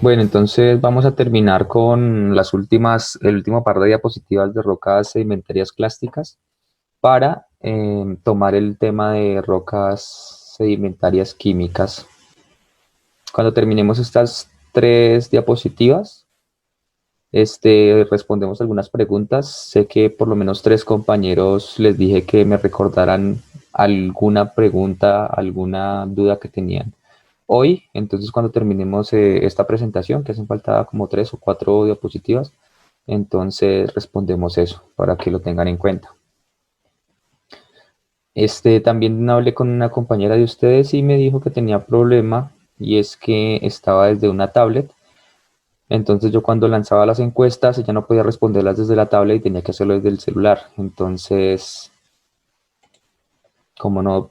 Bueno, entonces vamos a terminar con el último par de diapositivas de rocas sedimentarias clásticas para tomar el tema de rocas sedimentarias químicas. Cuando terminemos estas tres diapositivas, respondemos algunas preguntas. Sé que por lo menos tres compañeros les dije que me recordaran alguna pregunta, alguna duda que tenían hoy. Entonces, cuando terminemos esta presentación, que hacen falta como tres o cuatro diapositivas, entonces respondemos eso para que lo tengan en cuenta. También hablé con una compañera de ustedes y me dijo que tenía problema y es que estaba desde una tablet. Entonces yo cuando lanzaba las encuestas ella no podía responderlas desde la tablet y tenía que hacerlo desde el celular. Entonces, como no,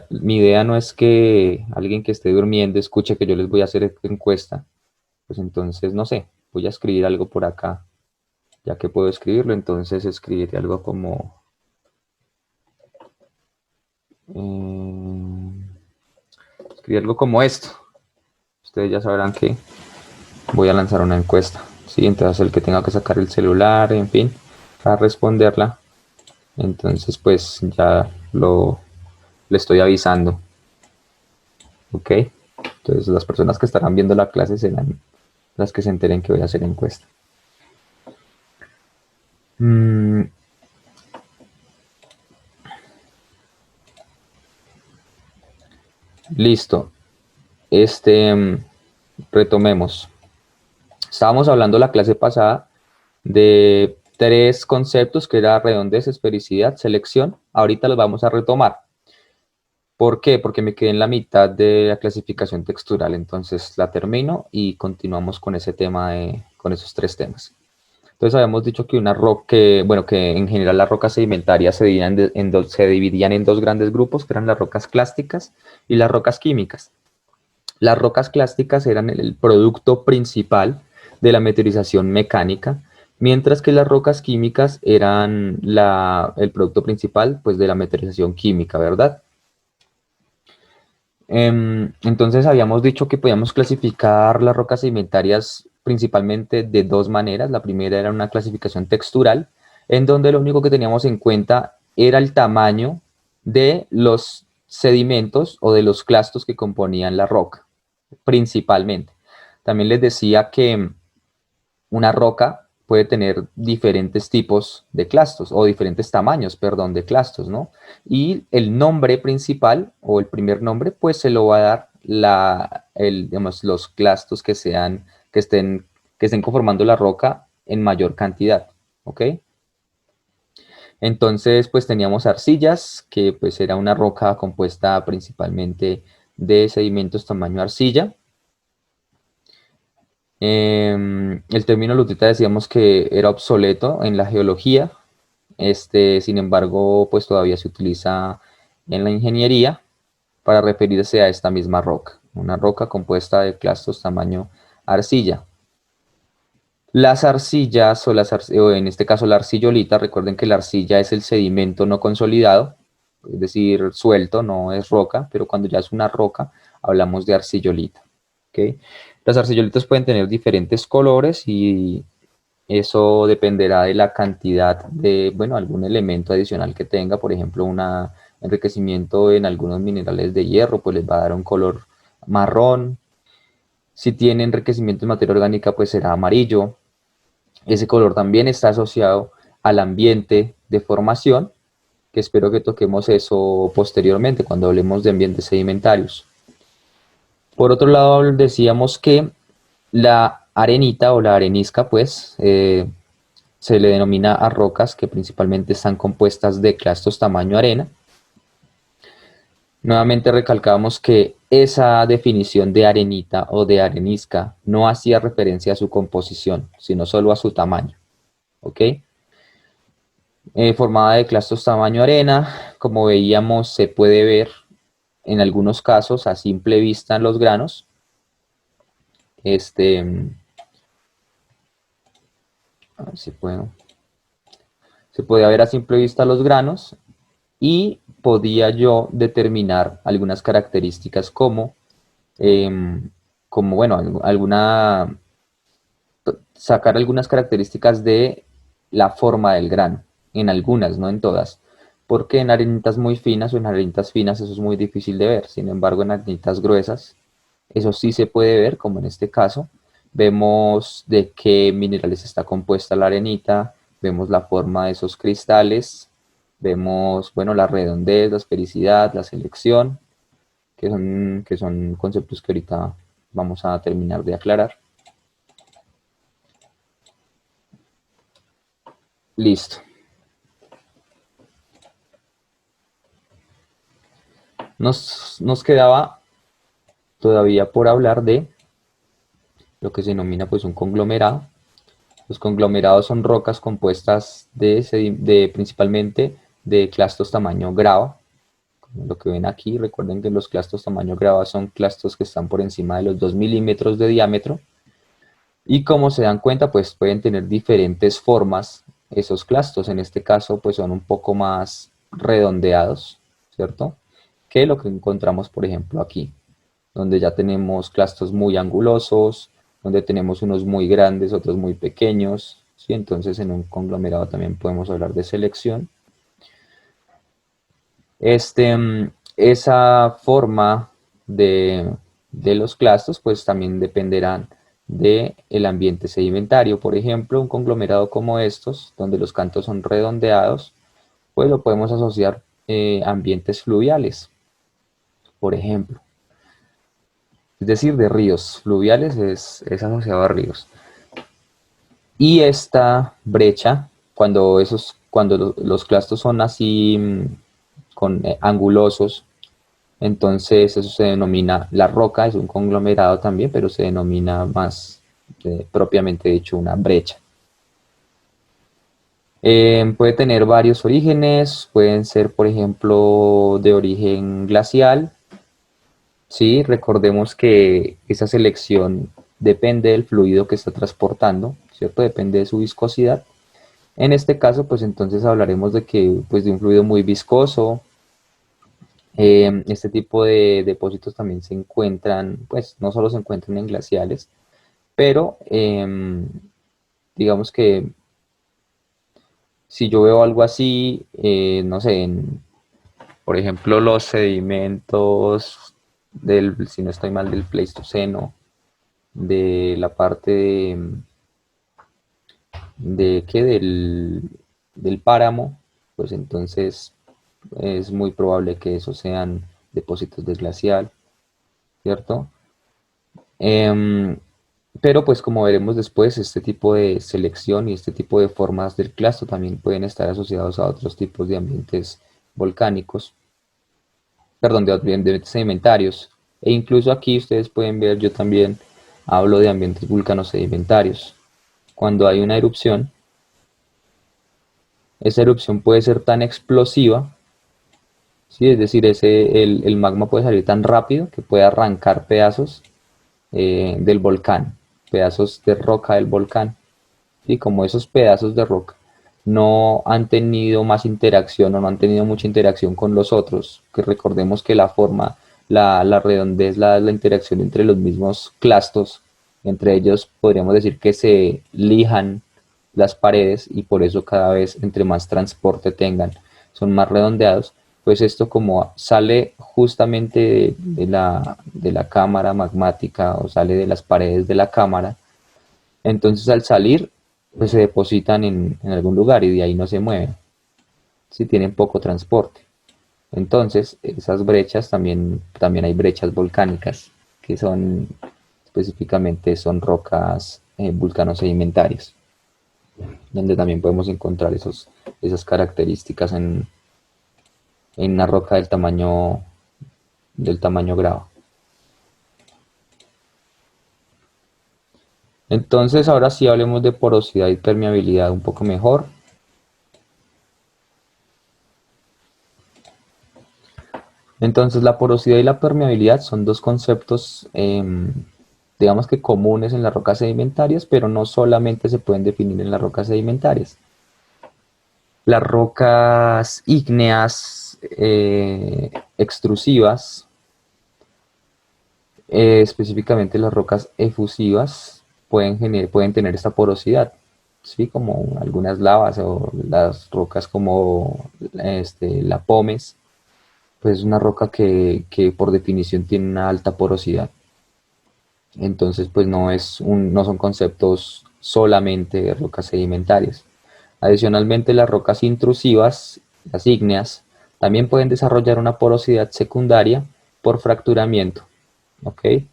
mi idea no es que alguien que esté durmiendo escuche que yo les voy a hacer encuesta. Pues entonces, no sé, voy a escribir algo por acá, ya que puedo escribirlo, entonces escribiré algo como... escribir algo como esto. Ustedes ya sabrán que voy a lanzar una encuesta, ¿sí? Entonces el que tenga que sacar el celular, en fin, para responderla, entonces pues ya le estoy avisando, ¿ok? Entonces las personas que estarán viendo la clase serán las que se enteren que voy a hacer encuesta. Mm, listo. Retomemos. Estábamos hablando la clase pasada de tres conceptos que era redondez, esfericidad, selección. Ahorita los vamos a retomar. ¿Por qué? Porque me quedé en la mitad de la clasificación textural, entonces la termino y continuamos con ese tema con esos tres temas. Entonces habíamos dicho que bueno, que en general las rocas sedimentarias se dividían en dos grandes grupos, que eran las rocas clásticas y las rocas químicas. Las rocas clásticas eran el producto principal de la meteorización mecánica, mientras que las rocas químicas eran el producto principal pues, de la meteorización química, ¿verdad? Entonces habíamos dicho que podíamos clasificar las rocas sedimentarias principalmente de dos maneras. La primera era una clasificación textural, en donde lo único que teníamos en cuenta era el tamaño de los sedimentos o de los clastos que componían la roca, principalmente. También les decía que una roca puede tener diferentes tipos de clastos o diferentes tamaños, perdón, de clastos, ¿no? Y el nombre principal o el primer nombre, pues se lo va a dar digamos, los clastos que estén conformando la roca en mayor cantidad, ¿ok? Entonces, pues teníamos arcillas, que pues era una roca compuesta principalmente de sedimentos tamaño arcilla. El término lutita decíamos que era obsoleto en la geología, sin embargo, pues todavía se utiliza en la ingeniería para referirse a esta misma roca, una roca compuesta de clastos tamaño arcilla. Las arcillas o en este caso la arcillolita, recuerden que la arcilla es el sedimento no consolidado, es decir, suelto, no es roca, pero cuando ya es una roca hablamos de arcillolita. ¿Ok? Las arcillolitas pueden tener diferentes colores y eso dependerá de la cantidad de, bueno, algún elemento adicional que tenga, por ejemplo, un enriquecimiento en algunos minerales de hierro, pues les va a dar un color marrón. Si tiene enriquecimiento en materia orgánica, pues será amarillo. Ese color también está asociado al ambiente de formación, que espero que toquemos eso posteriormente cuando hablemos de ambientes sedimentarios. Por otro lado, decíamos que la arenita o la arenisca, pues, se le denomina a rocas que principalmente están compuestas de clastos tamaño arena. Nuevamente recalcamos que esa definición de arenita o de arenisca no hacía referencia a su composición, sino solo a su tamaño. ¿Ok? Formada de clastos tamaño arena, como veíamos, se puede ver en algunos casos a simple vista en los granos. A ver si puedo. Se podía ver a simple vista los granos y podía yo determinar algunas características como como, bueno, sacar algunas características de la forma del grano, en algunas, no en todas, porque en arenitas muy finas o en arenitas finas eso es muy difícil de ver, sin embargo en arenitas gruesas eso sí se puede ver, como en este caso, vemos de qué minerales está compuesta la arenita, vemos la forma de esos cristales, vemos, bueno, la redondez, la esfericidad, la selección, que son conceptos que ahorita vamos a terminar de aclarar. Listo. Nos quedaba todavía por hablar de lo que se denomina pues un conglomerado. Los conglomerados son rocas compuestas de principalmente de clastos tamaño grava, como lo que ven aquí. Recuerden que los clastos tamaño grava son clastos que están por encima de los 2 milímetros de diámetro, y como se dan cuenta pues pueden tener diferentes formas esos clastos. En este caso pues son un poco más redondeados, ¿cierto?, que lo que encontramos por ejemplo aquí, donde ya tenemos clastos muy angulosos, donde tenemos unos muy grandes, otros muy pequeños, ¿sí? Entonces en un conglomerado también podemos hablar de selección. Esa forma de los clastos pues también dependerán del ambiente sedimentario. Por ejemplo, un conglomerado como estos, donde los cantos son redondeados, pues lo podemos asociar a ambientes fluviales, por ejemplo. Es decir, de ríos fluviales es asociado a ríos. Y esta brecha, cuando los clastos son así angulosos, entonces eso se denomina, la roca es un conglomerado también, pero se denomina más propiamente dicho una brecha. Puede tener varios orígenes, pueden ser por ejemplo de origen glacial. Sí, recordemos que esa selección depende del fluido que está transportando, ¿cierto? Depende de su viscosidad. En este caso, pues entonces hablaremos de que, pues de un fluido muy viscoso. Este tipo de depósitos también se encuentran, pues no solo se encuentran en glaciales, pero digamos que si yo veo algo así, no sé, por ejemplo, los sedimentos si no estoy mal, del Pleistoceno, de la parte del páramo, pues entonces es muy probable que esos sean depósitos de glacial, ¿cierto? Em, pero pues como veremos después, este tipo de selección y este tipo de formas del clasto también pueden estar asociados a otros tipos de ambientes volcánicos, perdón, de ambientes sedimentarios. E incluso aquí ustedes pueden ver, yo también hablo de ambientes vulcanosedimentarios. Cuando hay una erupción, esa erupción puede ser tan explosiva, ¿sí? Es decir, el magma puede salir tan rápido que puede arrancar pedazos del volcán, pedazos de roca del volcán. Y como esos pedazos de roca no han tenido más interacción o no han tenido mucha interacción con los otros, que recordemos que la forma, la redondez, la interacción entre los mismos clastos, entre ellos podríamos decir que se lijan las paredes y por eso cada vez entre más transporte tengan son más redondeados. Pues esto como sale justamente de la cámara magmática o sale de las paredes de la cámara, entonces al salir pues se depositan en algún lugar y de ahí no se mueven, si tienen poco transporte. Entonces esas brechas también hay brechas volcánicas que son específicamente son rocas vulcanosedimentarias, donde también podemos encontrar esas características en una roca del tamaño grava. Entonces ahora sí hablemos de porosidad y permeabilidad un poco mejor. Entonces la porosidad y la permeabilidad son dos conceptos, digamos que comunes en las rocas sedimentarias, pero no solamente se pueden definir en las rocas sedimentarias. Las rocas ígneas extrusivas Específicamente las rocas efusivas pueden tener esta porosidad, ¿sí? Como algunas lavas o las rocas como la pómez, pues es una roca que por definición tiene una alta porosidad. Entonces, pues no son conceptos solamente de rocas sedimentarias. Adicionalmente, las rocas intrusivas, las ígneas, también pueden desarrollar una porosidad secundaria por fracturamiento, ¿ok? Es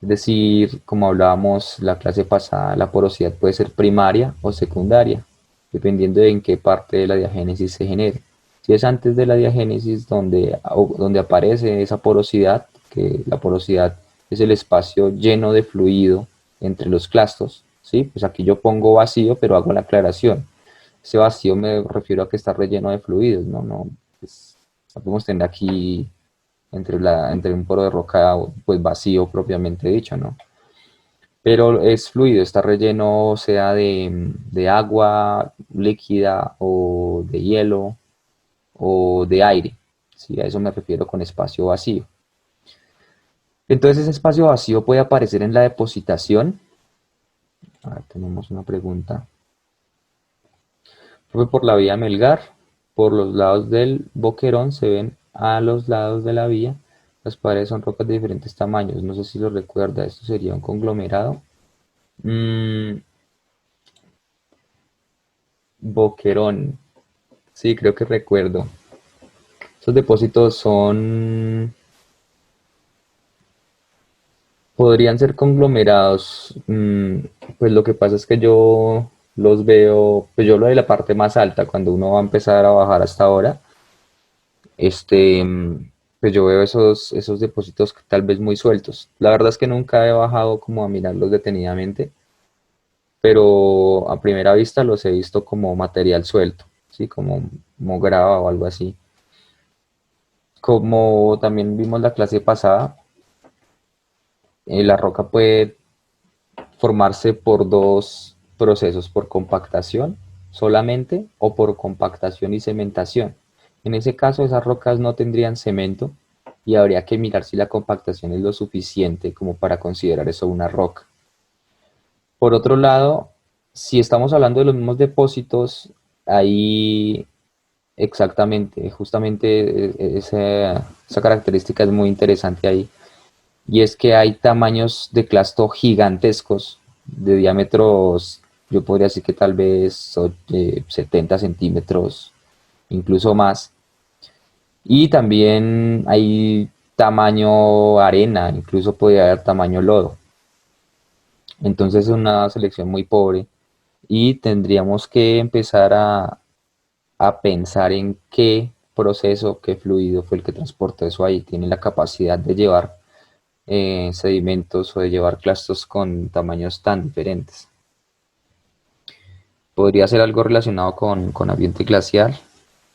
decir, como hablábamos la clase pasada, la porosidad puede ser primaria o secundaria, dependiendo de en qué parte de la diagénesis se genere. Si es antes de la diagénesis donde aparece esa porosidad, que la porosidad es el espacio lleno de fluido entre los clastos, ¿sí? Pues aquí yo pongo vacío, pero hago la aclaración. Ese vacío me refiero a que está relleno de fluidos, no, pues, no podemos tener aquí entre un poro de roca pues vacío propiamente dicho, ¿no? Pero es fluido, está relleno sea de agua líquida o de hielo o de aire, ¿sí? A eso me refiero con espacio vacío. Entonces ese espacio vacío puede aparecer en la depositación. Tenemos una pregunta. Fue por la vía Melgar, por los lados del boquerón se ven a los lados de la vía. Las paredes son rocas de diferentes tamaños. No sé si lo recuerda. Esto sería un conglomerado. Mm, Boquerón. Sí, creo que recuerdo. Estos depósitos podrían ser conglomerados. Pues lo que pasa es que yo los veo, pues yo lo de la parte más alta, cuando uno va a empezar a bajar hasta ahora, este, pues yo veo esos depósitos tal vez muy sueltos. La verdad es que nunca he bajado como a mirarlos detenidamente, pero a primera vista los he visto como material suelto, ¿sí? Como grava o algo así. Como también vimos la clase pasada, la roca puede formarse por dos procesos, por compactación solamente o por compactación y cementación. En ese caso, esas rocas no tendrían cemento y habría que mirar si la compactación es lo suficiente como para considerar eso una roca. Por otro lado, si estamos hablando de los mismos depósitos, ahí exactamente, justamente esa característica es muy interesante ahí. Y es que hay tamaños de clasto gigantescos, de diámetros, yo podría decir que tal vez 70 centímetros, incluso más. Y también hay tamaño arena, incluso puede haber tamaño lodo. Entonces es una selección muy pobre y tendríamos que empezar a pensar en qué proceso, qué fluido fue el que transportó eso ahí. Tiene la capacidad de llevar sedimentos o de llevar clastos con tamaños tan diferentes. Podría ser algo relacionado con ambiente glacial,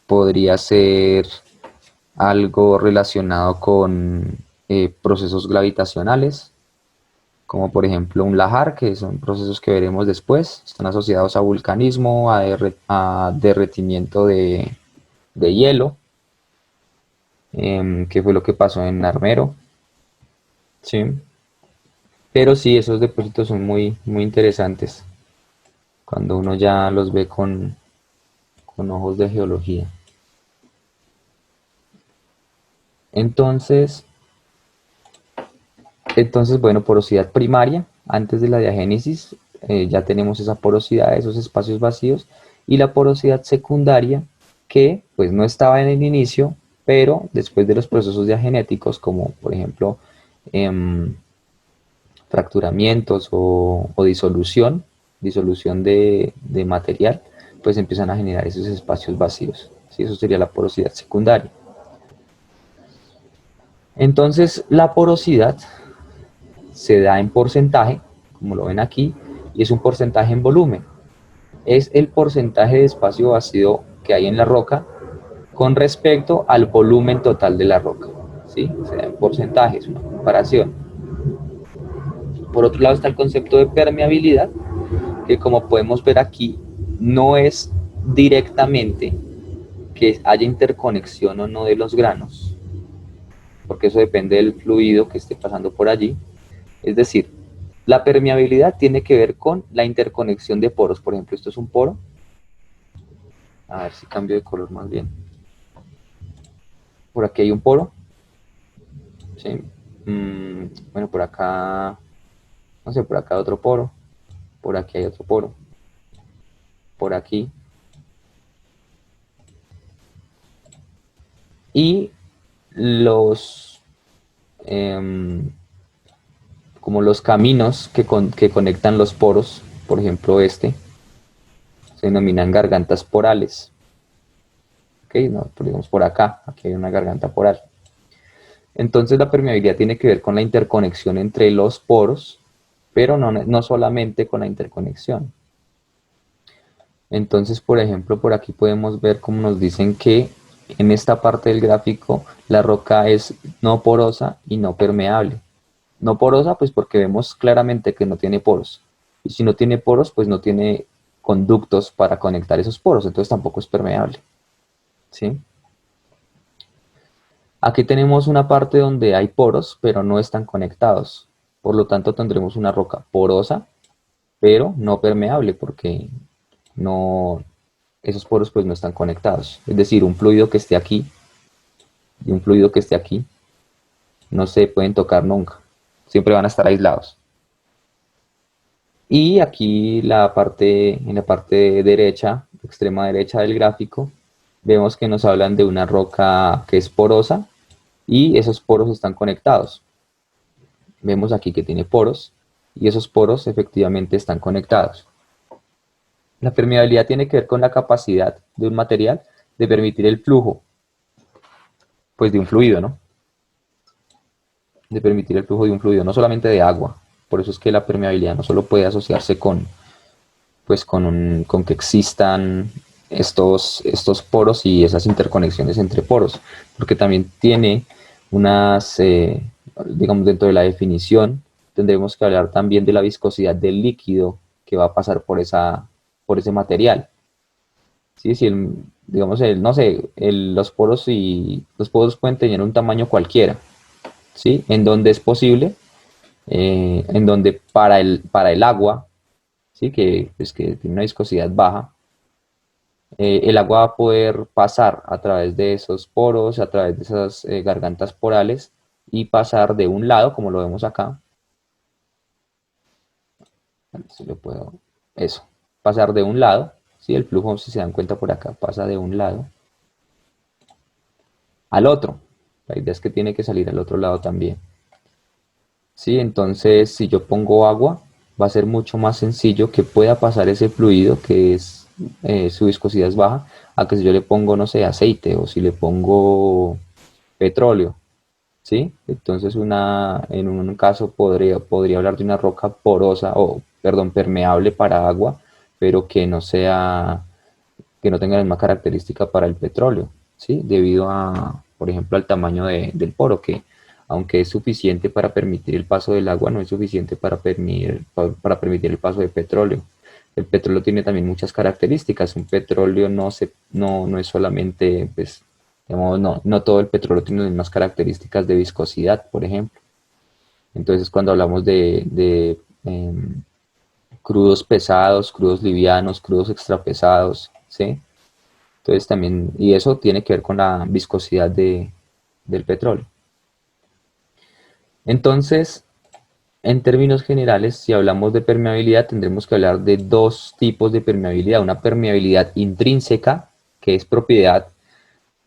podría ser algo relacionado con procesos gravitacionales, como por ejemplo un lahar, que son procesos que veremos después, están asociados a vulcanismo, a derretimiento de hielo, que fue lo que pasó en Armero, ¿sí? Pero sí, esos depósitos son muy, muy interesantes cuando uno ya los ve con ojos de geología. Entonces, bueno, porosidad primaria, antes de la diagénesis, ya tenemos esa porosidad, esos espacios vacíos, y la porosidad secundaria, que pues no estaba en el inicio, pero después de los procesos diagenéticos, como por ejemplo em, fracturamientos o disolución de material, pues empiezan a generar esos espacios vacíos. ¿Sí? Eso sería la porosidad secundaria. Entonces, la porosidad se da en porcentaje, como lo ven aquí, y es un porcentaje en volumen. Es el porcentaje de espacio vacío que hay en la roca con respecto al volumen total de la roca. ¿Sí? Se da en porcentaje, es una comparación. Por otro lado está el concepto de permeabilidad, que como podemos ver aquí, no es directamente que haya interconexión o no de los granos, porque eso depende del fluido que esté pasando por allí. Es decir, la permeabilidad tiene que ver con la interconexión de poros. Por ejemplo, esto es un poro. A ver si cambio de color más bien. Por aquí hay un poro. ¿Sí? Bueno, por acá, no sé, por acá hay otro poro. Por aquí hay otro poro. Por aquí. Y los, como los caminos que conectan los poros, por ejemplo este, se denominan gargantas porales. Ok, no, digamos por acá, aquí hay una garganta poral. Entonces la permeabilidad tiene que ver con la interconexión entre los poros, pero no solamente con la interconexión. Entonces, por ejemplo, por aquí podemos ver cómo nos dicen que en esta parte del gráfico la roca es no porosa y no permeable. No porosa, pues porque vemos claramente que no tiene poros. Y si no tiene poros, pues no tiene conductos para conectar esos poros, entonces tampoco es permeable. ¿Sí? Aquí tenemos una parte donde hay poros, pero no están conectados. Por lo tanto, tendremos una roca porosa, pero no permeable, porque no, esos poros pues no están conectados. Es decir, un fluido que esté aquí y un fluido que esté aquí no se pueden tocar nunca. Siempre van a estar aislados. Y aquí en la parte derecha, extrema derecha del gráfico, vemos que nos hablan de una roca que es porosa y esos poros están conectados. Vemos aquí que tiene poros y esos poros efectivamente están conectados. La permeabilidad tiene que ver con la capacidad de un material de permitir el flujo, pues de un fluido, ¿no? De permitir el flujo de un fluido, no solamente de agua. Por eso es que la permeabilidad no solo puede asociarse con, pues con que existan estos poros y esas interconexiones entre poros, porque también tiene unas, digamos, dentro de la definición, tendremos que hablar también de la viscosidad del líquido que va a pasar por ese material. ¿Sí? Si digamos, no sé, los poros pueden tener un tamaño cualquiera, ¿sí? En donde es posible, en donde para el agua, ¿sí? Pues, que tiene una viscosidad baja, el agua va a poder pasar a través de esos poros, a través de esas gargantas porales y pasar de un lado, como lo vemos acá, si lo puedo, eso, pasar de un lado, ¿sí? El flujo, si se dan cuenta por acá, pasa de un lado al otro. La idea es que tiene que salir al otro lado también. ¿Sí? Entonces, si yo pongo agua, va a ser mucho más sencillo que pueda pasar ese fluido que es su viscosidad es baja, a que si yo le pongo, no sé, aceite o si le pongo petróleo, ¿sí? Entonces, en un caso podría hablar de una roca porosa o, perdón, permeable para agua, pero que no tenga la misma característica para el petróleo, ¿sí? Debido a, por ejemplo, al tamaño del poro, que aunque es suficiente para permitir el paso del agua, no es suficiente para permitir el paso de petróleo. El petróleo tiene también muchas características. Un petróleo no es solamente, pues, digamos, no todo el petróleo tiene las mismas características de viscosidad, por ejemplo. Entonces, cuando hablamos de crudos pesados, crudos livianos, crudos extrapesados, ¿sí? Entonces también, y eso tiene que ver con la viscosidad del petróleo. Entonces, en términos generales, si hablamos de permeabilidad, tendremos que hablar de dos tipos de permeabilidad. Una permeabilidad intrínseca, que es propiedad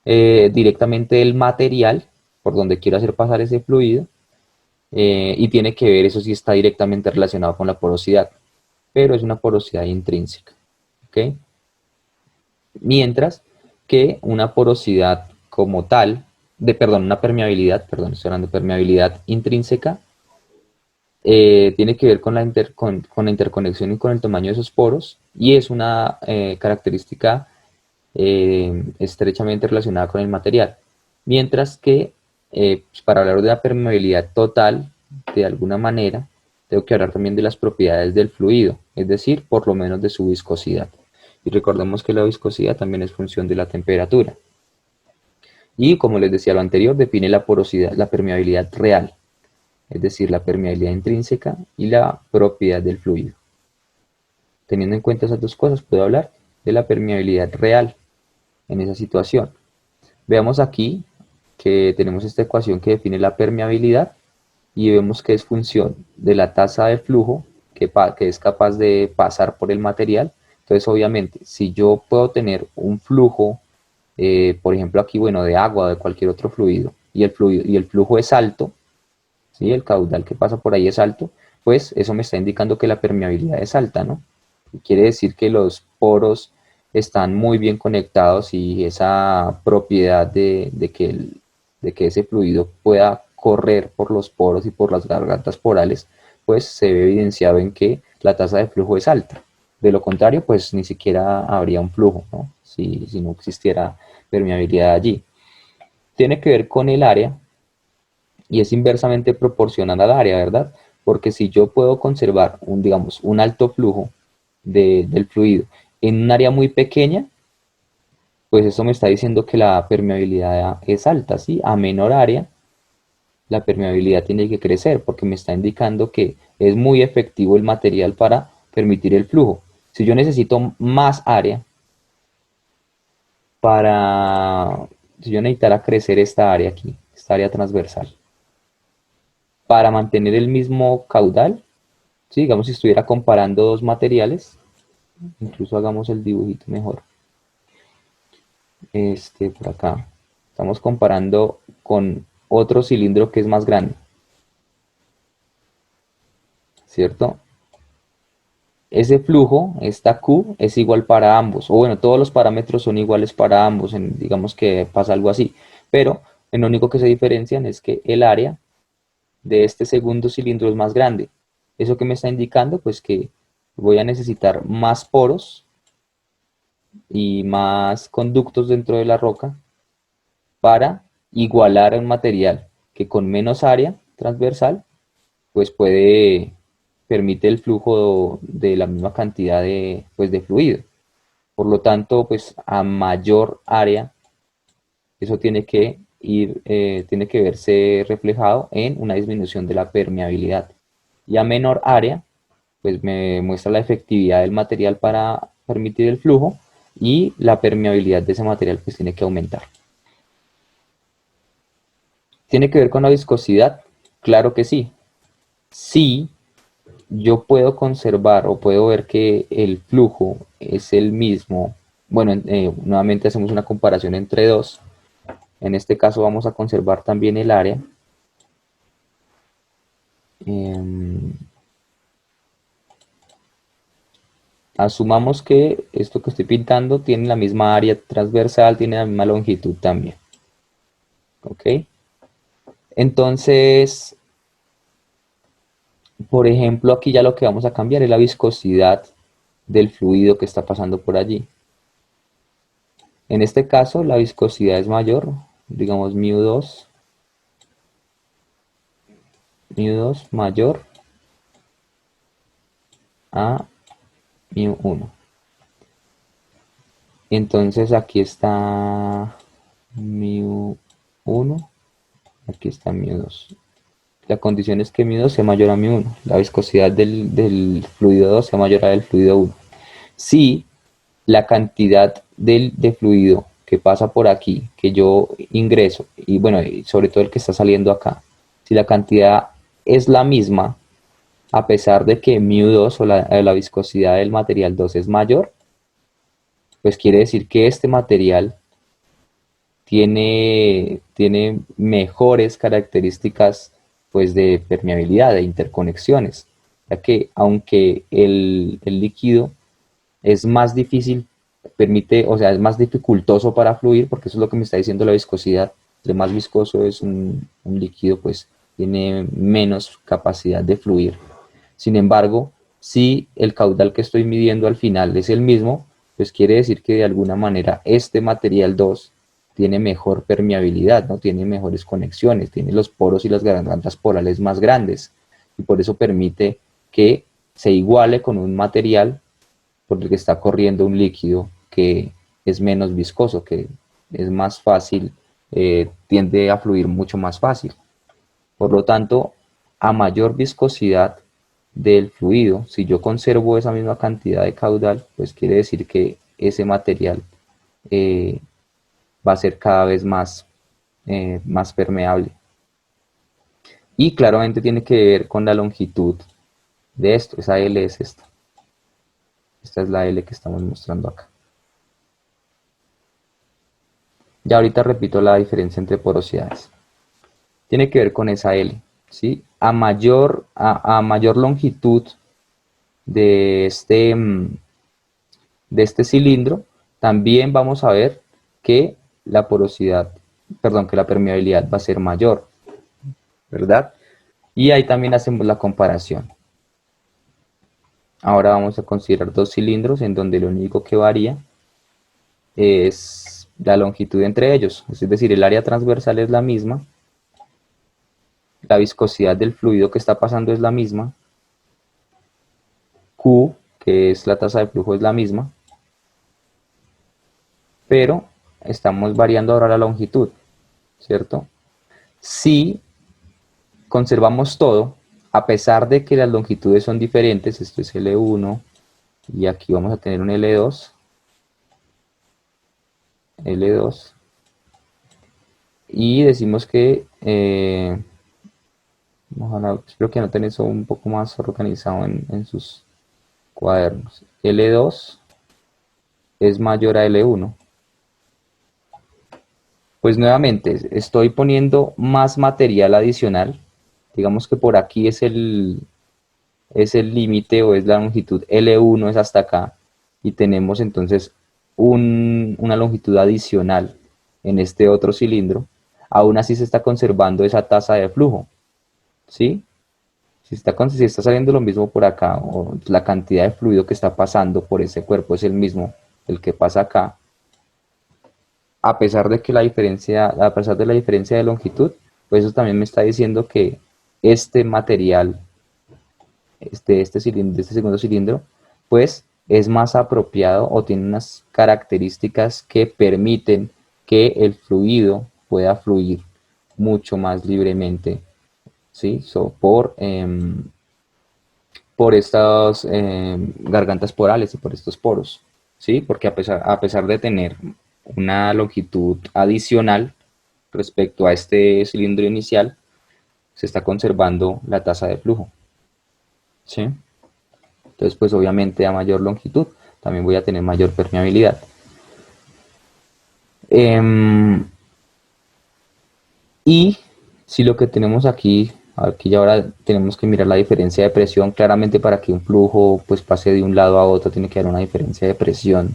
directamente del material por donde quiero hacer pasar ese fluido, y tiene que ver, eso sí está directamente relacionado con la porosidad, pero es una porosidad intrínseca. ¿Ok? Mientras que una porosidad como tal, una permeabilidad, perdón, estoy hablando de permeabilidad intrínseca, tiene que ver con con la interconexión y con el tamaño de esos poros y es una característica estrechamente relacionada con el material. Mientras que pues, para hablar de la permeabilidad total, de alguna manera, tengo que hablar también de las propiedades del fluido, es decir, por lo menos de su viscosidad. Y recordemos que la viscosidad también es función de la temperatura. Y como les decía lo anterior, define la porosidad, la permeabilidad real, es decir, la permeabilidad intrínseca y la propiedad del fluido. Teniendo en cuenta esas dos cosas, puedo hablar de la permeabilidad real en esa situación. Veamos aquí que tenemos esta ecuación que define la permeabilidad y vemos que es función de la tasa de flujo que es capaz de pasar por el material. Entonces, obviamente, si yo puedo tener un flujo, por ejemplo aquí, bueno, de agua o de cualquier otro fluido, y el flujo es alto, ¿sí? El caudal que pasa por ahí es alto, pues eso me está indicando que la permeabilidad es alta, ¿no? Quiere decir que los poros están muy bien conectados y esa propiedad de que ese fluido pueda correr por los poros y por las gargantas porales, pues se ve evidenciado en que la tasa de flujo es alta. De lo contrario, pues ni siquiera habría un flujo, ¿no? Si no existiera permeabilidad allí. Tiene que ver con el área y es inversamente proporcional al área, ¿verdad? Porque si yo puedo conservar digamos, un alto flujo del fluido en un área muy pequeña, pues eso me está diciendo que la permeabilidad es alta, ¿sí? A menor área, la permeabilidad tiene que crecer porque me está indicando que es muy efectivo el material para permitir el flujo. Si yo necesito más área si yo necesitara crecer esta área aquí, esta área transversal, para mantener el mismo caudal, ¿sí? Digamos si estuviera comparando dos materiales, incluso hagamos el dibujito mejor. Por acá. Estamos comparando con otro cilindro que es más grande, ¿cierto? Ese flujo, esta Q, es igual para ambos, o bueno, todos los parámetros son iguales para ambos, digamos que pasa algo así, pero lo único que se diferencian es que el área de este segundo cilindro es más grande. ¿Eso que me está indicando? Pues que voy a necesitar más poros y más conductos dentro de la roca para igualar a un material que con menos área transversal pues permite el flujo de la misma cantidad pues de fluido. Por lo tanto, pues a mayor área, eso tiene que verse reflejado en una disminución de la permeabilidad. Y a menor área, pues me muestra la efectividad del material para permitir el flujo y la permeabilidad de ese material pues tiene que aumentar. ¿Tiene que ver con la viscosidad? Claro que sí. Sí, yo puedo conservar o puedo ver que el flujo es el mismo. Bueno, nuevamente hacemos una comparación entre dos. En este caso vamos a conservar también el área. Asumamos que esto que estoy pintando tiene la misma área transversal, tiene la misma longitud también. ¿Ok? Entonces, por ejemplo, aquí ya lo que vamos a cambiar es la viscosidad del fluido que está pasando por allí. En este caso, la viscosidad es mayor, digamos μ2 mayor a μ1. Entonces aquí está μ1, aquí está μ2. La condición es que μ2 sea mayor a μ1, la viscosidad del fluido 2 sea mayor a del fluido 1. Si la cantidad de fluido que pasa por aquí, que yo ingreso, y bueno, sobre todo el que está saliendo acá, si la cantidad es la misma, a pesar de que μ2 o la viscosidad del material 2 es mayor, pues quiere decir que este material tiene mejores características pues de permeabilidad, de interconexiones, ya que aunque el líquido es más difícil, o sea, es más dificultoso para fluir, porque eso es lo que me está diciendo la viscosidad. Entre más viscoso es un líquido, pues tiene menos capacidad de fluir. Sin embargo, si el caudal que estoy midiendo al final es el mismo, pues quiere decir que de alguna manera este material 2 tiene mejor permeabilidad, ¿no? Tiene mejores conexiones, tiene los poros y las gargantas porales más grandes, y por eso permite que se iguale con un material por el que está corriendo un líquido que es menos viscoso, que es más fácil tiende a fluir mucho más fácil. Por lo tanto, a mayor viscosidad del fluido, si yo conservo esa misma cantidad de caudal, pues quiere decir que ese material eh, va a ser cada vez más permeable. Y claramente tiene que ver con la longitud de esto. Esa L es esta. Esta es la L que estamos mostrando acá. Ya ahorita repito la diferencia entre porosidades. Tiene que ver con esa L. ¿Sí? A mayor longitud de este cilindro, también vamos a ver que la porosidad, perdón, que la permeabilidad va a ser mayor, ¿verdad? Y ahí también hacemos la comparación. Ahora vamos a considerar dos cilindros en donde lo único que varía es la longitud entre ellos, es decir, el área transversal es la misma, la viscosidad del fluido que está pasando es la misma, Q, que es la tasa de flujo, es la misma, pero estamos variando ahora la longitud, ¿cierto? Si conservamos todo, a pesar de que las longitudes son diferentes, esto es L1 y aquí vamos a tener un L2, L2, y decimos que, ojalá, espero que noten eso un poco más organizado en sus cuadernos. L2 es mayor a L1. Pues nuevamente estoy poniendo más material adicional. Digamos que por aquí es el límite o es la longitud L1, es hasta acá. Y tenemos entonces una longitud adicional en este otro cilindro. Aún así se está conservando esa tasa de flujo. ¿Sí? Si está saliendo lo mismo por acá, o la cantidad de fluido que está pasando por ese cuerpo es el mismo, el que pasa acá, a pesar de la diferencia de longitud, pues eso también me está diciendo que este material, este segundo cilindro, pues es más apropiado o tiene unas características que permiten que el fluido pueda fluir mucho más libremente, ¿sí? Por estas gargantas porales y por estos poros, ¿sí? Porque a pesar de tener una longitud adicional respecto a este cilindro inicial, se está conservando la tasa de flujo, ¿sí? Entonces, pues obviamente a mayor longitud también voy a tener mayor permeabilidad. Y si lo que tenemos aquí y ahora tenemos que mirar la diferencia de presión, claramente para que un flujo pues pase de un lado a otro tiene que haber una diferencia de presión.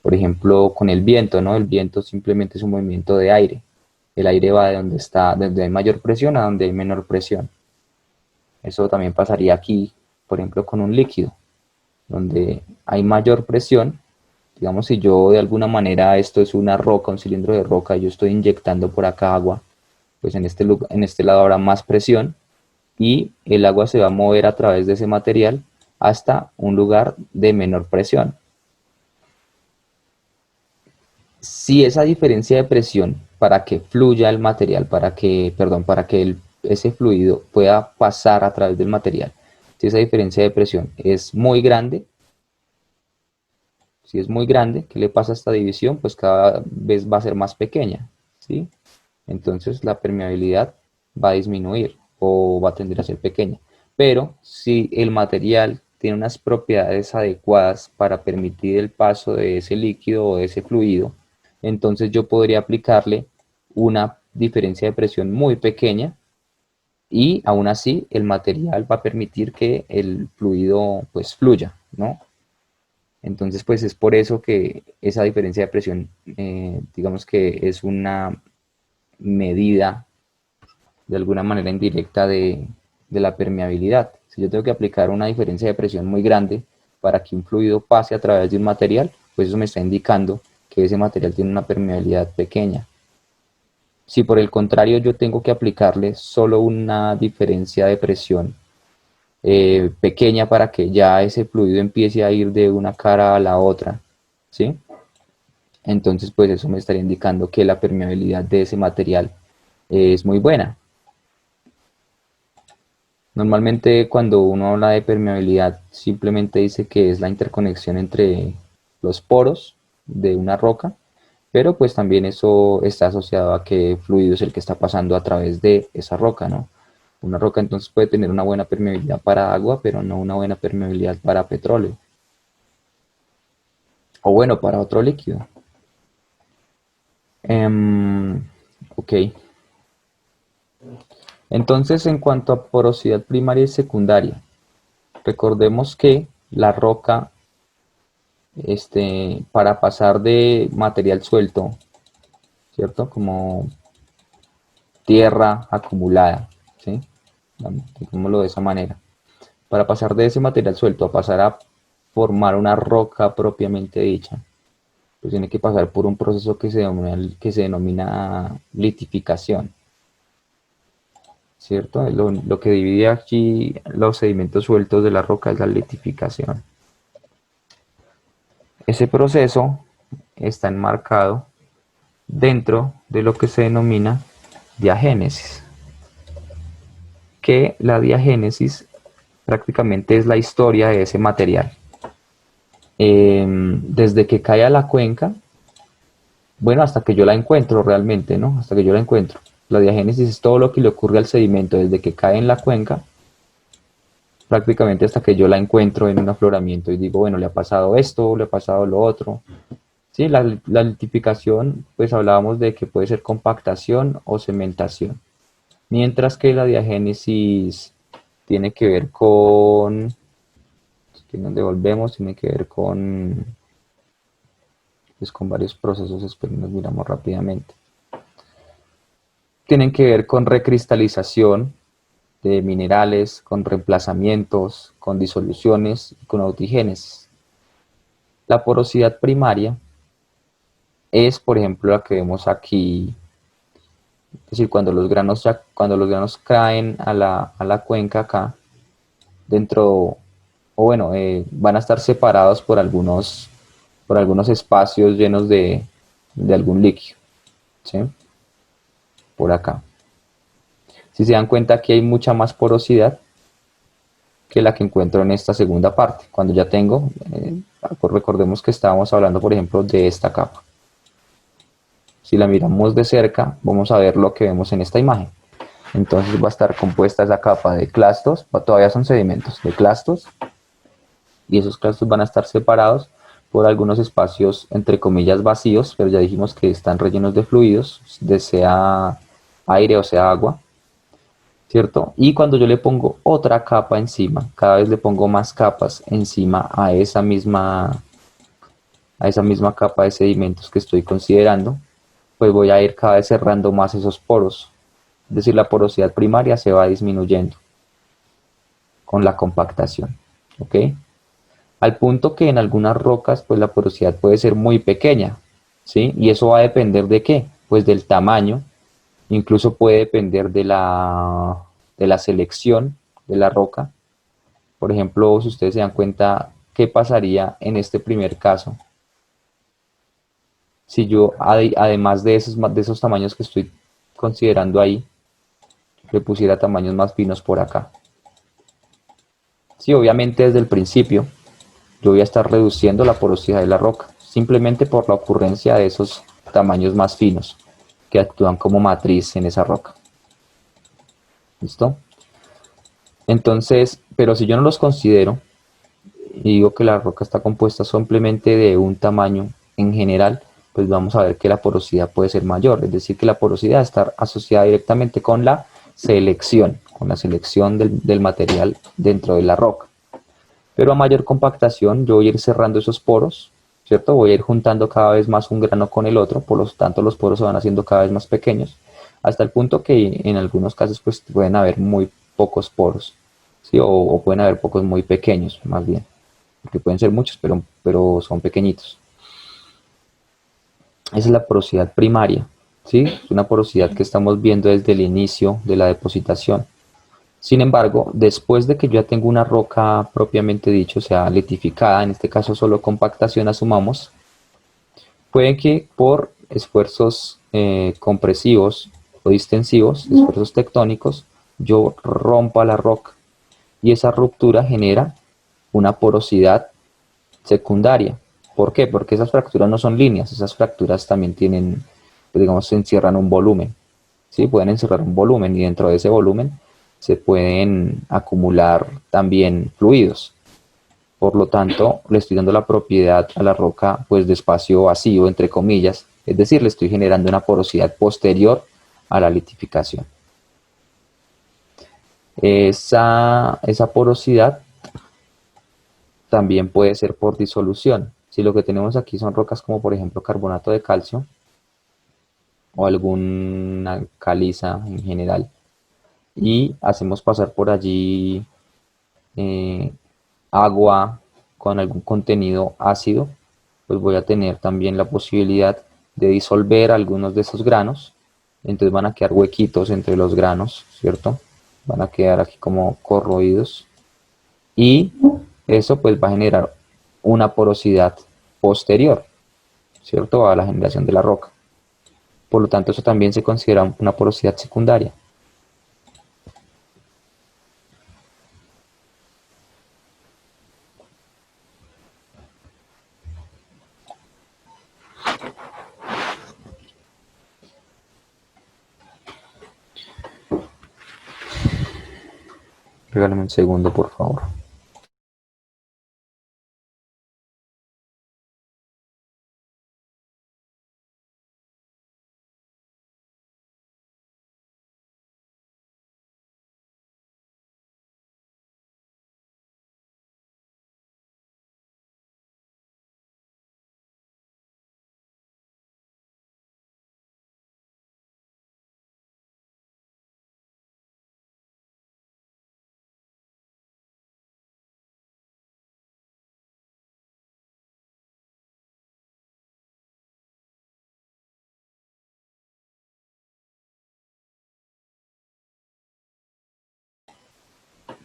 Por ejemplo, con el viento, ¿no? El viento simplemente es un movimiento de aire. El aire va donde hay mayor presión a donde hay menor presión. Eso también pasaría aquí, por ejemplo, con un líquido, donde hay mayor presión. Digamos, si yo de alguna manera, esto es una roca, un cilindro de roca, y yo estoy inyectando por acá agua, pues en este lado habrá más presión y el agua se va a mover a través de ese material hasta un lugar de menor presión. Si esa diferencia de presión para que fluya el material, para que ese fluido pueda pasar a través del material, si esa diferencia de presión es muy grande, si es muy grande, ¿qué le pasa a esta división? Pues cada vez va a ser más pequeña, ¿sí? Entonces la permeabilidad va a disminuir o va a tender a ser pequeña. Pero si el material tiene unas propiedades adecuadas para permitir el paso de ese líquido o de ese fluido, entonces yo podría aplicarle una diferencia de presión muy pequeña y aún así el material va a permitir que el fluido pues fluya, ¿no? Entonces pues es por eso que esa diferencia de presión digamos que es una medida de alguna manera indirecta de la permeabilidad. Si yo tengo que aplicar una diferencia de presión muy grande para que un fluido pase a través de un material, pues eso me está indicando que ese material tiene una permeabilidad pequeña. Si por el contrario yo tengo que aplicarle solo una diferencia de presión pequeña para que ya ese fluido empiece a ir de una cara a la otra, ¿sí? Entonces pues eso me estaría indicando que la permeabilidad de ese material es muy buena. Normalmente cuando uno habla de permeabilidad simplemente dice que es la interconexión entre los poros de una roca, pero pues también eso está asociado a qué fluido es el que está pasando a través de esa roca, ¿no? Una roca entonces puede tener una buena permeabilidad para agua, pero no una buena permeabilidad para petróleo. O bueno, para otro líquido. Ok. Entonces, en cuanto a porosidad primaria y secundaria, recordemos que la roca, para pasar de material suelto, ¿cierto? Como tierra acumulada, ¿sí? Digámoslo de esa manera. Para pasar de ese material suelto a pasar a formar una roca propiamente dicha, pues tiene que pasar por un proceso que se denomina litificación, ¿cierto? Lo que divide aquí los sedimentos sueltos de la roca es la litificación. Ese proceso está enmarcado dentro de lo que se denomina diagénesis, que la diagénesis prácticamente es la historia de ese material. Desde que cae a la cuenca, bueno, hasta que yo la encuentro realmente, ¿no? Hasta que yo la encuentro. La diagénesis es todo lo que le ocurre al sedimento desde que cae en la cuenca, prácticamente hasta que yo la encuentro en un afloramiento y digo, bueno, le ha pasado esto, le ha pasado lo otro. Sí, la litificación, pues hablábamos de que puede ser compactación o cementación. Mientras que la diagénesis tiene que ver con, que nos devolvemos, tiene que ver con, pues con varios procesos, espero nos miramos rápidamente. Tienen que ver con recristalización de minerales, con reemplazamientos, con disoluciones y con autigénesis. La porosidad primaria es, por ejemplo, la que vemos aquí, es decir, cuando los granos caen a la cuenca acá, dentro, o bueno, van a estar separados por algunos espacios llenos de algún líquido, ¿sí? Por acá. Si se dan cuenta, aquí hay mucha más porosidad que la que encuentro en esta segunda parte. Cuando ya tengo, pues recordemos que estábamos hablando, por ejemplo, de esta capa. Si la miramos de cerca, vamos a ver lo que vemos en esta imagen. Entonces va a estar compuesta esa capa de clastos, todavía son sedimentos, de clastos, y esos clastos van a estar separados por algunos espacios, entre comillas, vacíos, pero ya dijimos que están rellenos de fluidos, de sea aire o sea agua, ¿cierto? Y cuando yo le pongo otra capa encima, cada vez le pongo más capas encima a esa misma capa de sedimentos que estoy considerando, pues voy a ir cada vez cerrando más esos poros. Es decir, la porosidad primaria se va disminuyendo con la compactación, ¿ok? Al punto que en algunas rocas, pues la porosidad puede ser muy pequeña, ¿sí? Y eso va a depender de qué, pues del tamaño, incluso puede depender de la selección de la roca. Por ejemplo, si ustedes se dan cuenta, ¿qué pasaría en este primer caso? Si yo, además de esos tamaños que estoy considerando ahí, le pusiera tamaños más finos por acá. Sí, obviamente desde el principio yo voy a estar reduciendo la porosidad de la roca, simplemente por la ocurrencia de esos tamaños más finos que actúan como matriz en esa roca. ¿Listo? Entonces, pero si yo no los considero y digo que la roca está compuesta simplemente de un tamaño en general, pues vamos a ver que la porosidad puede ser mayor, es decir, que la porosidad está asociada directamente con la selección del material dentro de la roca. Pero a mayor compactación yo voy a ir cerrando esos poros, ¿cierto? Voy a ir juntando cada vez más un grano con el otro, por lo tanto los poros se van haciendo cada vez más pequeños, hasta el punto que en algunos casos pues pueden haber muy pocos poros, ¿sí? O pueden haber pocos muy pequeños, más bien, porque pueden ser muchos, pero son pequeñitos. Esa es la porosidad primaria, ¿sí? Es una porosidad que estamos viendo desde el inicio de la depositación. Sin embargo, después de que yo ya tengo una roca propiamente dicho, o sea, litificada, en este caso solo compactación asumamos, Puede que por esfuerzos compresivos o distensivos, esfuerzos tectónicos, yo rompa la roca y esa ruptura genera una porosidad secundaria. ¿Por qué? Porque esas fracturas no son líneas, esas fracturas también tienen, pues, digamos, encierran un volumen. ¿Sí? Pueden encerrar un volumen y dentro de ese volumen se pueden acumular también fluidos. Por lo tanto, le estoy dando la propiedad a la roca pues de espacio vacío, entre comillas, es decir, le estoy generando una porosidad posterior a la litificación. Esa porosidad también puede ser por disolución. Si lo que tenemos aquí son rocas como por ejemplo carbonato de calcio o alguna caliza en general y hacemos pasar por allí eh, agua con algún contenido ácido, pues voy a tener también la posibilidad de disolver algunos de esos granos. Entonces van a quedar huequitos entre los granos, ¿cierto? Van a quedar aquí como corroídos. Y eso pues va a generar una porosidad posterior, ¿cierto? A la generación de la roca. Por lo tanto, eso también se considera una porosidad secundaria. Regálame un segundo, por favor.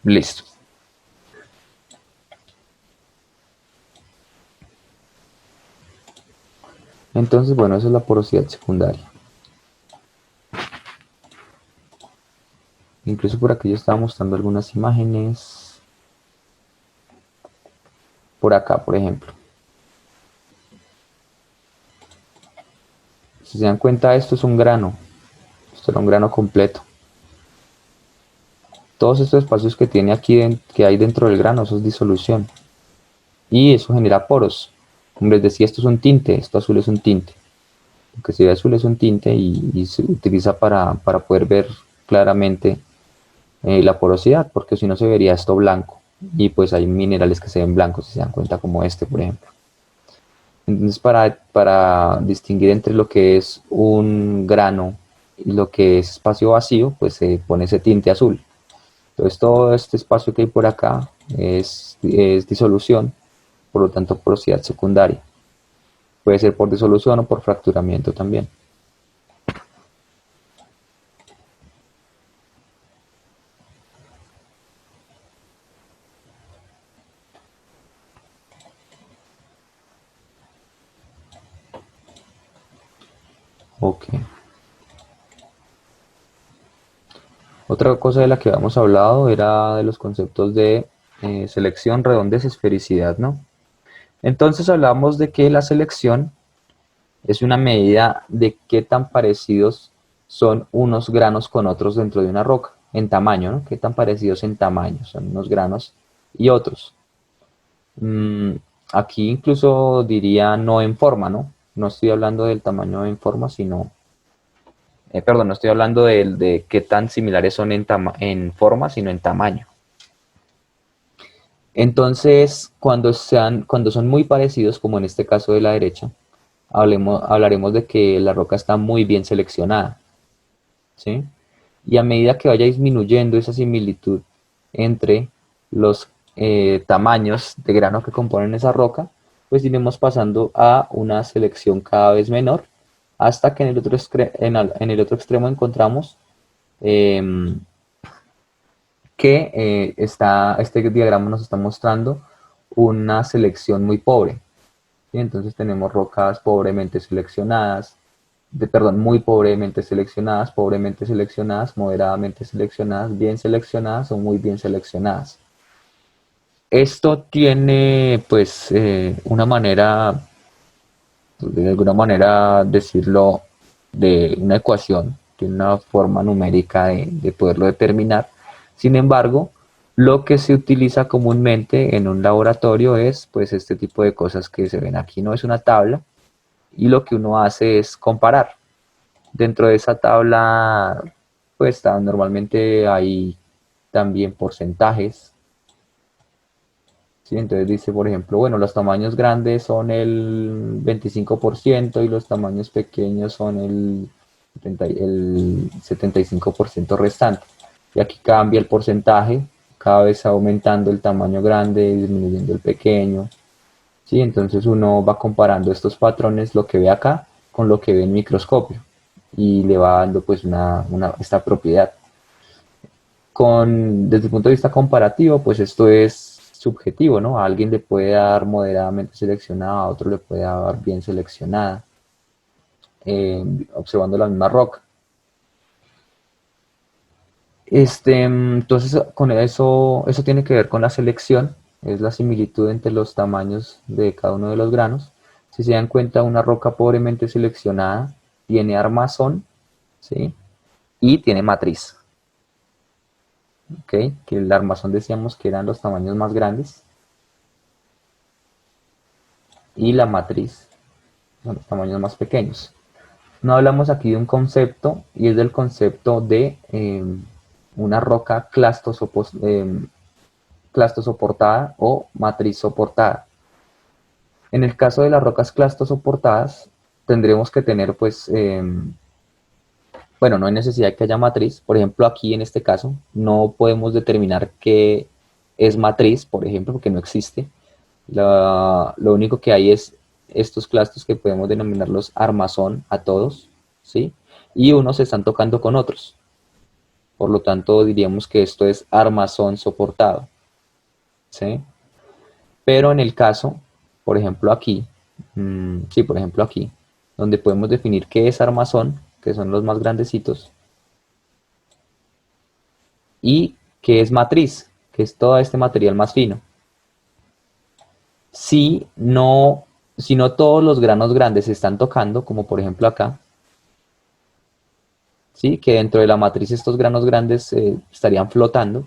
Listo. Entonces, bueno, esa es la porosidad secundaria. Incluso por aquí yo estaba mostrando algunas imágenes. Por acá, por ejemplo. Si se dan cuenta, esto es un grano. Esto era un grano completo. Todos estos espacios que tiene aquí, que hay dentro del grano, eso es disolución. Y eso genera poros. Como les decía, esto es un tinte, esto azul es un tinte. Lo que se ve azul es un tinte y se utiliza para poder ver claramente la porosidad, porque si no se vería esto blanco. Y pues hay minerales que se ven blancos, si se dan cuenta, como este, por ejemplo. Entonces, para distinguir entre lo que es un grano y lo que es espacio vacío, pues se pone ese tinte azul. Entonces, todo este espacio que hay por acá es disolución, por lo tanto, porosidad secundaria. Puede ser por disolución o por fracturamiento también. Ok. Otra cosa de la que habíamos hablado era de los conceptos de selección, redondez y esfericidad, ¿no? Entonces hablamos de que la selección es una medida de qué tan parecidos son unos granos con otros dentro de una roca, en tamaño, ¿no? Qué tan parecidos en tamaño son unos granos y otros. Mm, aquí incluso diría no en forma, ¿no? No estoy hablando del tamaño en forma, sino, perdón, no estoy hablando de qué tan similares son en forma, sino en tamaño. Entonces, cuando son muy parecidos, como en este caso de la derecha, hablaremos de que la roca está muy bien seleccionada, ¿sí? Y a medida que vaya disminuyendo esa similitud entre los tamaños de grano que componen esa roca, pues iremos pasando a una selección cada vez menor, hasta que en el otro extremo encontramos em, que este diagrama nos está mostrando una selección muy pobre. ¿sí? Entonces tenemos rocas pobremente seleccionadas, perdón, muy pobremente seleccionadas, moderadamente seleccionadas, bien seleccionadas o muy bien seleccionadas. Esto tiene pues una manera, de alguna manera decirlo, de una ecuación, tiene una forma numérica de poderlo determinar. Sin embargo, lo que se utiliza comúnmente en un laboratorio es pues este tipo de cosas que se ven aquí, no es una tabla, y lo que uno hace es comparar. Dentro de esa tabla, pues normalmente hay también porcentajes, ¿sí? Entonces dice, por ejemplo, bueno, los tamaños grandes son el 25% y los tamaños pequeños son el 75% restante. Y aquí cambia el porcentaje, cada vez aumentando el tamaño grande y disminuyendo el pequeño. ¿Sí? Entonces uno va comparando estos patrones, lo que ve acá, con lo que ve en microscopio y le va dando pues esta propiedad. Desde el punto de vista comparativo, pues esto es subjetivo, ¿no? A alguien le puede dar moderadamente seleccionada, a otro le puede dar bien seleccionada, observando la misma roca. Entonces, con eso tiene que ver con la selección, es la similitud entre los tamaños de cada uno de los granos. Si se dan cuenta, una roca pobremente seleccionada tiene armazón, ¿sí? Y tiene matriz, ¿ok? Que el armazón decíamos que eran los tamaños más grandes y la matriz son los tamaños más pequeños. No hablamos aquí de un concepto y es del concepto de una roca clastosoportada o matriz soportada. En el caso de las rocas clastosoportadas, tendremos que tener, pues, bueno, no hay necesidad de que haya matriz. Por ejemplo, aquí en este caso, no podemos determinar qué es matriz, por ejemplo, porque no existe. Lo único que hay es estos clastos que podemos denominarlos armazón a todos, ¿sí? Y unos se están tocando con otros. Por lo tanto, diríamos que esto es armazón soportado, ¿sí? Pero en el caso, por ejemplo aquí, sí, por ejemplo aquí, donde podemos definir qué es armazón, que son los más grandecitos, y qué es matriz, que es todo este material más fino. Si no, si no todos los granos grandes se están tocando, como por ejemplo acá, ¿sí? Que dentro de la matriz estos granos grandes estarían flotando,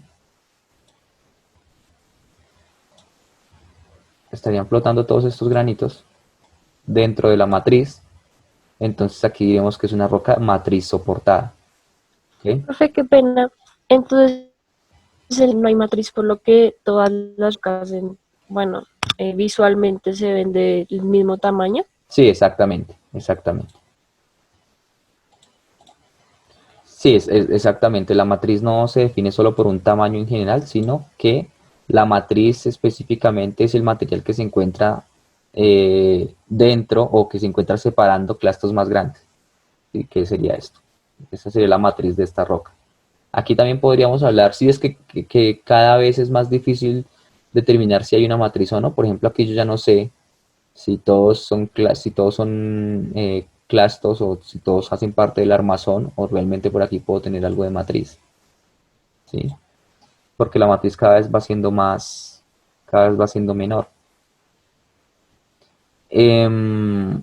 todos estos granitos dentro de la matriz. Entonces aquí diremos que es una roca matriz soportada. ¿Ok? Profe, qué pena. Entonces, no hay matriz, por lo que todas las rocas, bueno, visualmente se ven del mismo tamaño. Sí, exactamente, exactamente. Sí, exactamente. La matriz no se define solo por un tamaño en general, sino que la matriz específicamente es el material que se encuentra dentro o que se encuentra separando clastos más grandes. ¿Y qué sería esto? Esta sería la matriz de esta roca. Aquí también podríamos hablar, si es que cada vez es más difícil determinar si hay una matriz o no. Por ejemplo, aquí yo ya no sé si todos son clastos o si todos hacen parte del armazón o realmente por aquí puedo tener algo de matriz, ¿sí? Porque la matriz cada vez va siendo menor. Em,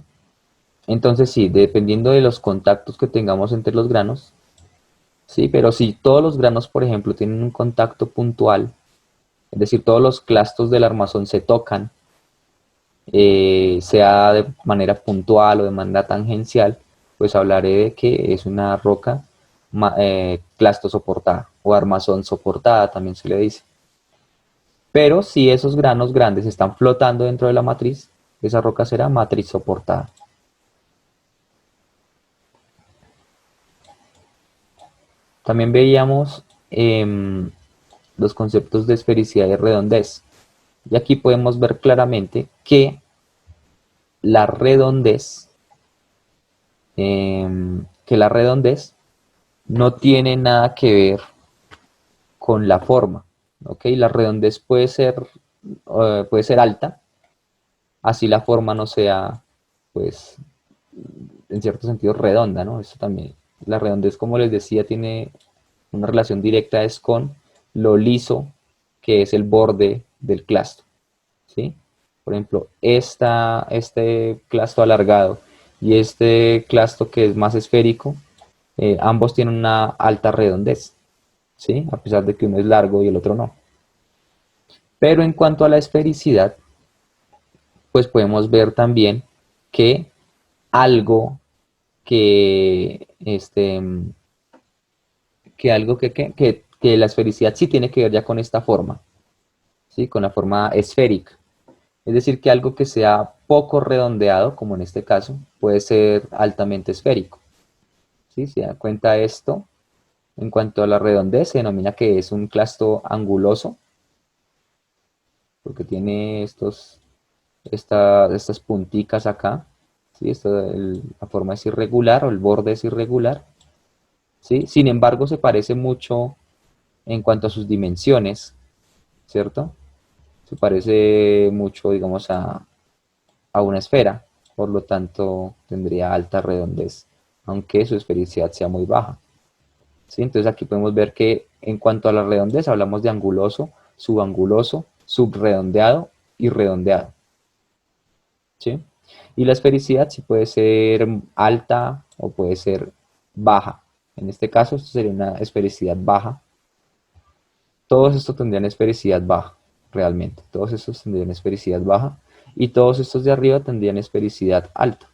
entonces sí, dependiendo de los contactos que tengamos entre los granos, sí, pero si todos los granos, por ejemplo, tienen un contacto puntual, es decir, todos los clastos del armazón se tocan, sea de manera puntual o de manera tangencial, pues hablaré de que es una roca clasto soportada o armazón soportada, también se le dice. Pero si esos granos grandes están flotando dentro de la matriz, esa roca será matriz soportada. También veíamos los conceptos de esfericidad y redondez. Y aquí podemos ver claramente que la redondez, la redondez no tiene nada que ver con la forma. ¿Ok? La redondez puede ser alta, así la forma no sea, pues, en cierto sentido redonda, ¿no? Eso también, la redondez, como les decía, tiene una relación directa es con lo liso que es el borde del clasto, ¿sí? Por ejemplo, este clasto alargado y este clasto que es más esférico, ambos tienen una alta redondez, ¿sí? A pesar de que uno es largo y el otro no. Pero en cuanto a la esfericidad, pues podemos ver también que algo que, que la esfericidad sí tiene que ver ya con esta forma, ¿sí? Con la forma esférica. Es decir, que algo que sea poco redondeado, como en este caso, puede ser altamente esférico, ¿sí? Si da cuenta esto, en cuanto a la redondez, se denomina que es un clasto anguloso, porque tiene estas punticas acá, ¿sí? La forma es irregular o el borde es irregular, ¿sí? Sin embargo, se parece mucho en cuanto a sus dimensiones, ¿cierto? Se parece mucho, digamos, a una esfera, por lo tanto tendría alta redondez, aunque su esfericidad sea muy baja, ¿sí? Entonces aquí podemos ver que en cuanto a la redondez hablamos de anguloso, subredondeado y redondeado, ¿sí? Y la esfericidad sí puede ser alta o puede ser baja. En este caso, esto sería una esfericidad baja. Todos estos tendrían esfericidad baja, realmente. Todos estos tendrían esfericidad baja y todos estos de arriba tendrían esfericidad alta.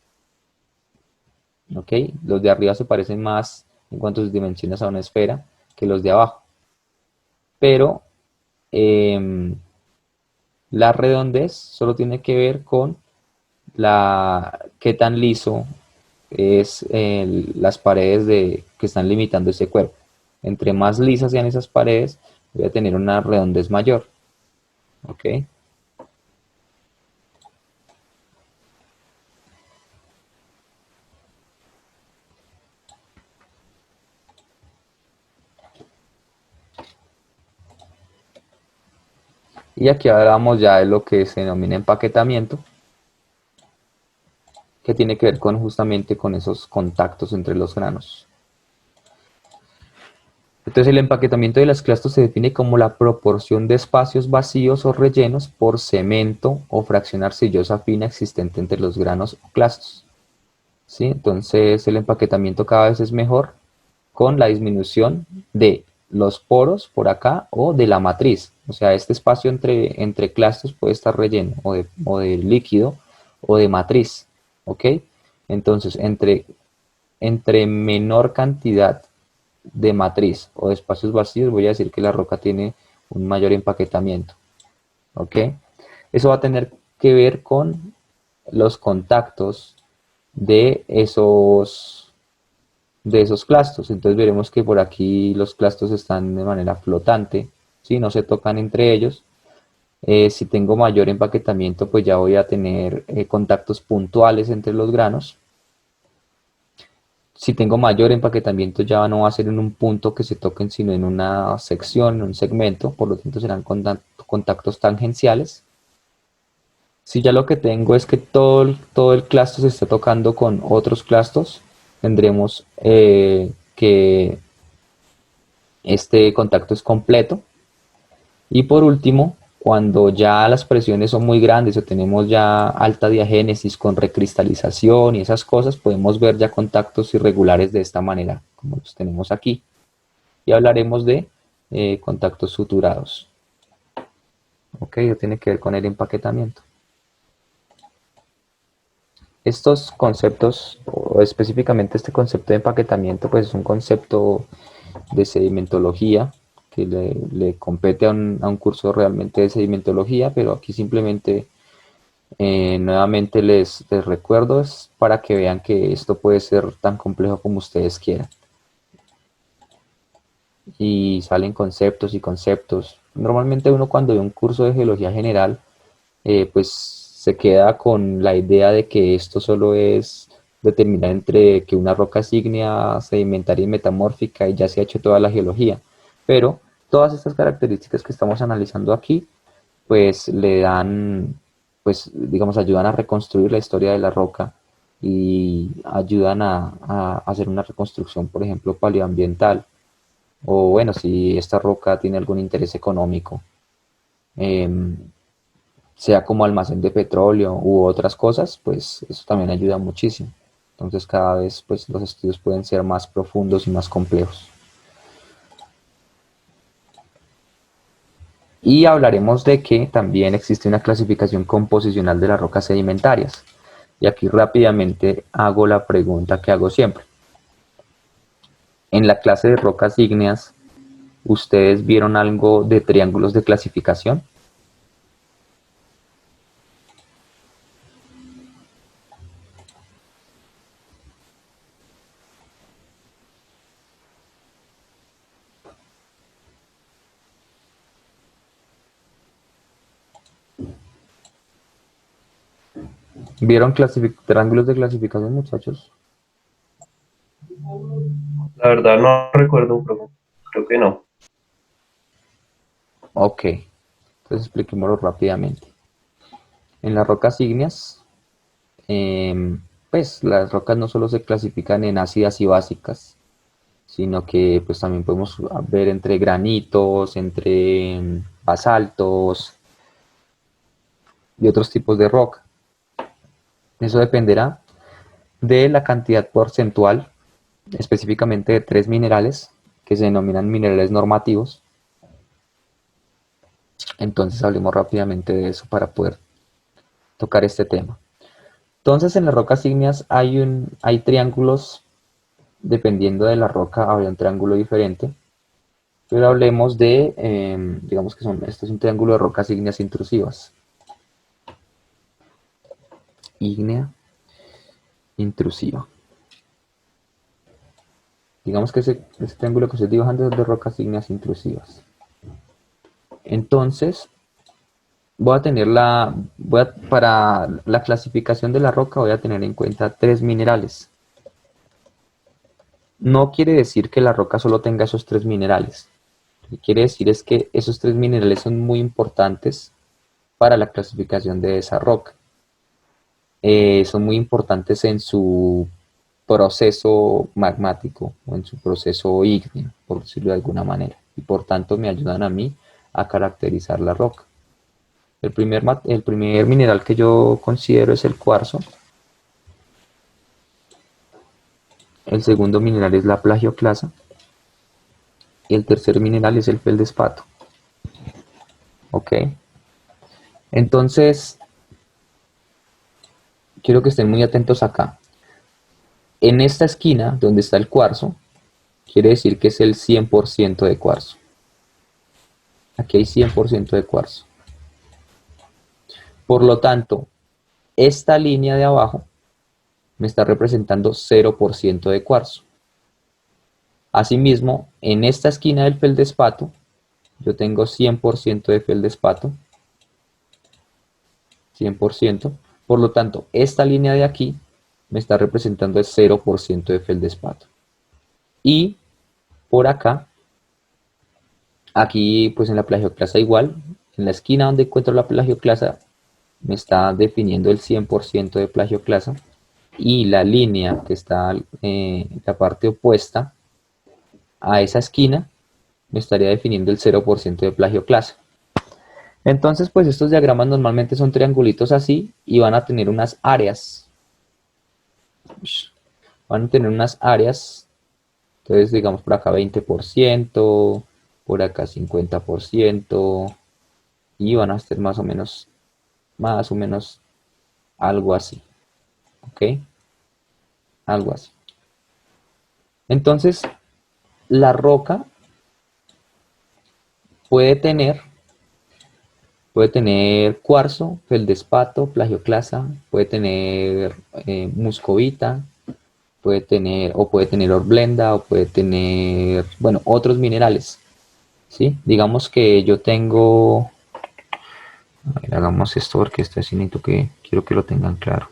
¿Ok? Los de arriba se parecen más en cuanto a sus dimensiones a una esfera que los de abajo. Pero la redondez solo tiene que ver con qué tan liso es las paredes que están limitando ese cuerpo. Entre más lisas sean esas paredes, voy a tener una redondez mayor. ¿Ok? Y aquí hablamos ya de lo que se denomina empaquetamiento, que tiene que ver con justamente con esos contactos entre los granos. Entonces el empaquetamiento de las clastos se define como la proporción de espacios vacíos o rellenos por cemento o fracción arcillosa fina existente entre los granos o clastos, ¿sí? Entonces el empaquetamiento cada vez es mejor con la disminución de los poros por acá o de la matriz. O sea, este espacio entre clastos puede estar relleno o de líquido o de matriz. ¿Ok? Entonces, entre menor cantidad de matriz o de espacios vacíos, voy a decir que la roca tiene un mayor empaquetamiento. ¿Ok? Eso va a tener que ver con los contactos de esos clastos. Entonces veremos que por aquí los clastos están de manera flotante, ¿sí? No se tocan entre ellos. Si tengo mayor empaquetamiento, pues ya voy a tener contactos puntuales entre los granos. Si tengo mayor empaquetamiento, ya no va a ser en un punto que se toquen, sino en una sección, en un segmento, por lo tanto serán contactos tangenciales. Si ya lo que tengo es que todo el clasto se está tocando con otros clastos, tendremos que este contacto es completo. Y por último, cuando ya las presiones son muy grandes o tenemos ya alta diagénesis con recristalización y esas cosas, podemos ver ya contactos irregulares de esta manera, como los tenemos aquí. Y hablaremos de contactos suturados. Ok, eso tiene que ver con el empaquetamiento. Estos conceptos, o específicamente este concepto de empaquetamiento, pues es un concepto de sedimentología que le compete a un curso realmente de sedimentología, pero aquí simplemente nuevamente les recuerdo es para que vean que esto puede ser tan complejo como ustedes quieran. Y salen conceptos y conceptos. Normalmente uno cuando ve un curso de geología general, pues se queda con la idea de que esto solo es determinar entre que una roca es ígnea, sedimentaria y metamórfica y ya se ha hecho toda la geología. Pero todas estas características que estamos analizando aquí, pues le dan pues, digamos, ayudan a reconstruir la historia de la roca y ayudan a hacer una reconstrucción, por ejemplo, paleoambiental. O bueno, si esta roca tiene algún interés económico, em, sea como almacén de petróleo u otras cosas, pues eso también ayuda muchísimo. Entonces cada vez pues los estudios pueden ser más profundos y más complejos. Y hablaremos de que también existe una clasificación composicional de las rocas sedimentarias. Y aquí rápidamente hago la pregunta que hago siempre. En la clase de rocas ígneas, ¿ustedes vieron algo de triángulos de clasificación? ¿Vieron triángulos de clasificación, muchachos? La verdad no recuerdo, pero creo que no. Ok, entonces expliquémoslo rápidamente. En las rocas ígneas, pues las rocas no solo se clasifican en ácidas y básicas, sino que pues también podemos ver entre granitos, entre basaltos y otros tipos de roca. Eso dependerá de la cantidad porcentual, específicamente de tres minerales, que se denominan minerales normativos. Entonces hablemos rápidamente de eso para poder tocar este tema. Entonces en las rocas ígneas hay triángulos, dependiendo de la roca habría un triángulo diferente, pero hablemos de, digamos que este es un triángulo de rocas ígneas intrusivas. Ígnea intrusiva. Digamos que ese triángulo que estoy dibujando es de rocas ígneas intrusivas. Entonces, para la clasificación de la roca voy a tener en cuenta tres minerales. No quiere decir que la roca solo tenga esos tres minerales. Lo que quiere decir es que esos tres minerales son muy importantes para la clasificación de esa roca. Son muy importantes en su proceso magmático o en su proceso ígneo, por decirlo de alguna manera, y por tanto me ayudan a mí a caracterizar la roca. El primer mineral que yo considero es el cuarzo. El segundo mineral es la plagioclasa. Y el tercer mineral es el feldespato. ¿Ok? Entonces, quiero que estén muy atentos acá. En esta esquina, donde está el cuarzo, quiere decir que es el 100% de cuarzo. Aquí hay 100% de cuarzo. Por lo tanto, esta línea de abajo me está representando 0% de cuarzo. Asimismo, en esta esquina del feldespato, yo tengo 100% de feldespato. 100%. Por lo tanto, esta línea de aquí me está representando el 0% de feldespato. Y por acá, aquí pues en la plagioclasa igual, en la esquina donde encuentro la plagioclasa me está definiendo el 100% de plagioclasa y la línea que está en la parte opuesta a esa esquina me estaría definiendo el 0% de plagioclasa. Entonces, pues estos diagramas normalmente son triangulitos así y van a tener unas áreas. Van a tener unas áreas, entonces digamos por acá 20%, por acá 50% y van a ser más o menos algo así, ¿ok? Algo así. Entonces, la roca puede tener cuarzo, feldespato, plagioclasa, puede tener muscovita, puede tener horblenda, o puede tener, bueno, otros minerales, ¿sí? Digamos que yo tengo, a ver, hagamos esto porque este sí necesito que, quiero que lo tengan claro.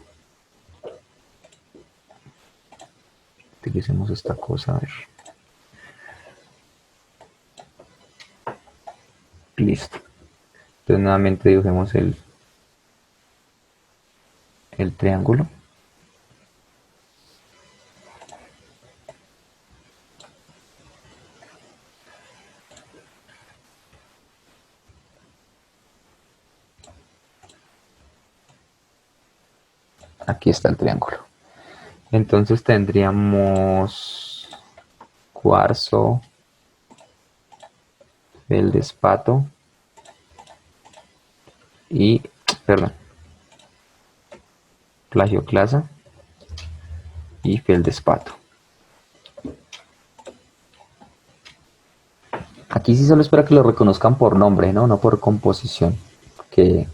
Utilicemos esta cosa, a ver. Listo. Entonces nuevamente dibujemos el triángulo. Aquí está el triángulo. Entonces tendríamos cuarzo, feldespato y, perdón, plagioclasa y feldespato. Aquí sí solo espero que lo reconozcan por nombre, no por composición. Que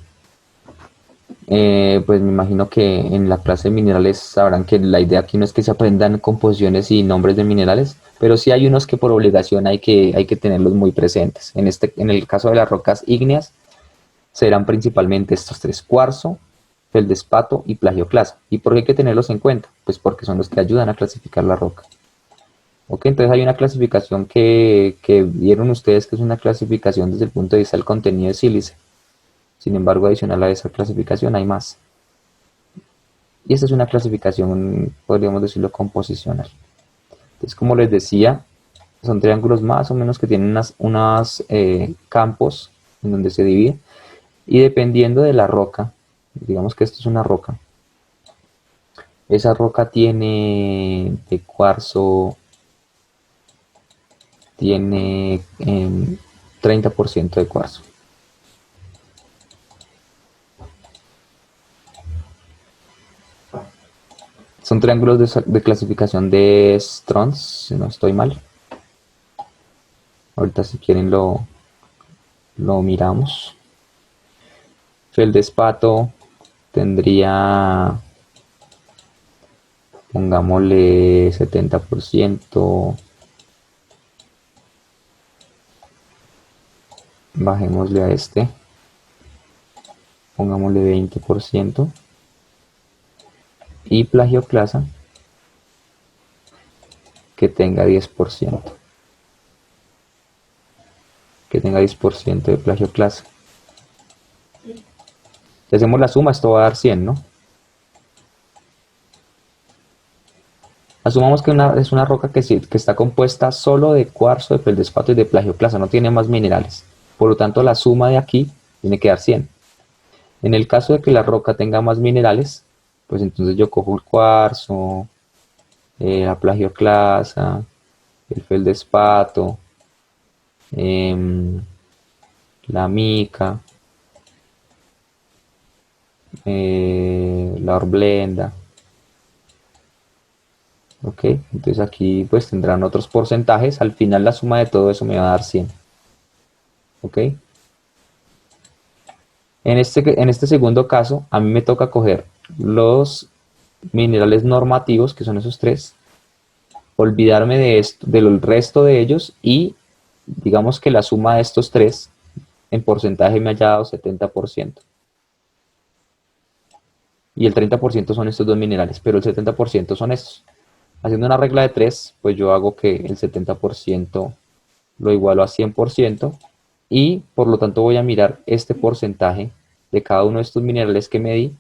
pues me imagino que en la clase de minerales sabrán que la idea aquí no es que se aprendan composiciones y nombres de minerales, pero sí hay unos que por obligación hay que tenerlos muy presentes. En el caso de las rocas ígneas serán principalmente estos tres: cuarzo, feldespato y plagioclasa. ¿Y por qué hay que tenerlos en cuenta? Pues porque son los que ayudan a clasificar la roca. Ok, entonces hay una clasificación que vieron ustedes, que es una clasificación desde el punto de vista del contenido de sílice. Sin embargo, adicional a esa clasificación hay más. Y esta es una clasificación, podríamos decirlo, composicional. Entonces, como les decía, son triángulos más o menos que tienen unos campos en donde se divide. Y dependiendo de la roca, digamos que esto es una roca. Esa roca tiene de cuarzo, tiene 30% de cuarzo. Son triángulos de clasificación de Strons, si no estoy mal. Ahorita si quieren lo miramos. Feldespato tendría, pongámosle 70%. Bajémosle a este. Pongámosle 20%. Y plagioclasa que tenga 10%. Que tenga 10% de plagioclasa. Si hacemos la suma, esto va a dar 100, ¿no? Asumamos que es una roca que está compuesta solo de cuarzo, de feldespato y de plagioclasa, no tiene más minerales. Por lo tanto, la suma de aquí tiene que dar 100. En el caso de que la roca tenga más minerales, pues entonces yo cojo el cuarzo, la plagioclasa, el feldespato, la mica, la hornblenda. Ok, entonces aquí pues tendrán otros porcentajes. Al final la suma de todo eso me va a dar 100. Ok. En este segundo caso, a mí me toca coger los minerales normativos, que son esos tres, olvidarme de esto, del resto de ellos, y digamos que la suma de estos tres en porcentaje me haya dado 70%. Y el 30% son estos dos minerales, pero el 70% son estos. Haciendo una regla de 3, pues yo hago que el 70% lo igualo a 100%, y por lo tanto voy a mirar este porcentaje de cada uno de estos minerales que medí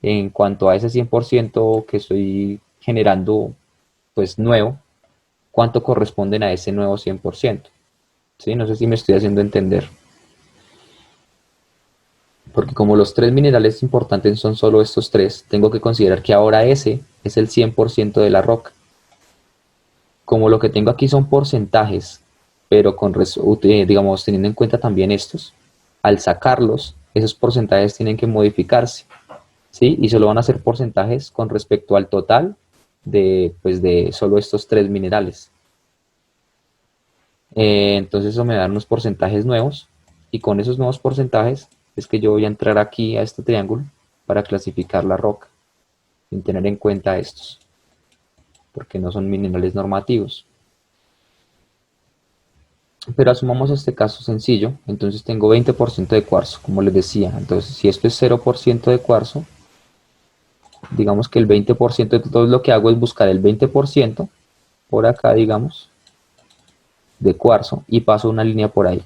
en cuanto a ese 100% que estoy generando pues nuevo, cuánto corresponden a ese nuevo 100%. ¿Sí? No sé si me estoy haciendo entender. Porque como los tres minerales importantes son solo estos tres, tengo que considerar que ahora ese es el 100% de la roca. Como lo que tengo aquí son porcentajes, pero digamos teniendo en cuenta también estos, al sacarlos, esos porcentajes tienen que modificarse, ¿sí? Y solo van a ser porcentajes con respecto al total de solo estos tres minerales. Entonces eso me da unos porcentajes nuevos, y con esos nuevos porcentajes es que yo voy a entrar aquí a este triángulo para clasificar la roca, sin tener en cuenta estos, porque no son minerales normativos. Pero asumamos este caso sencillo, entonces tengo 20% de cuarzo, como les decía. Entonces si esto es 0% de cuarzo, digamos que el 20%, de todo lo que hago es buscar el 20% por acá, digamos, de cuarzo, y paso una línea por ahí.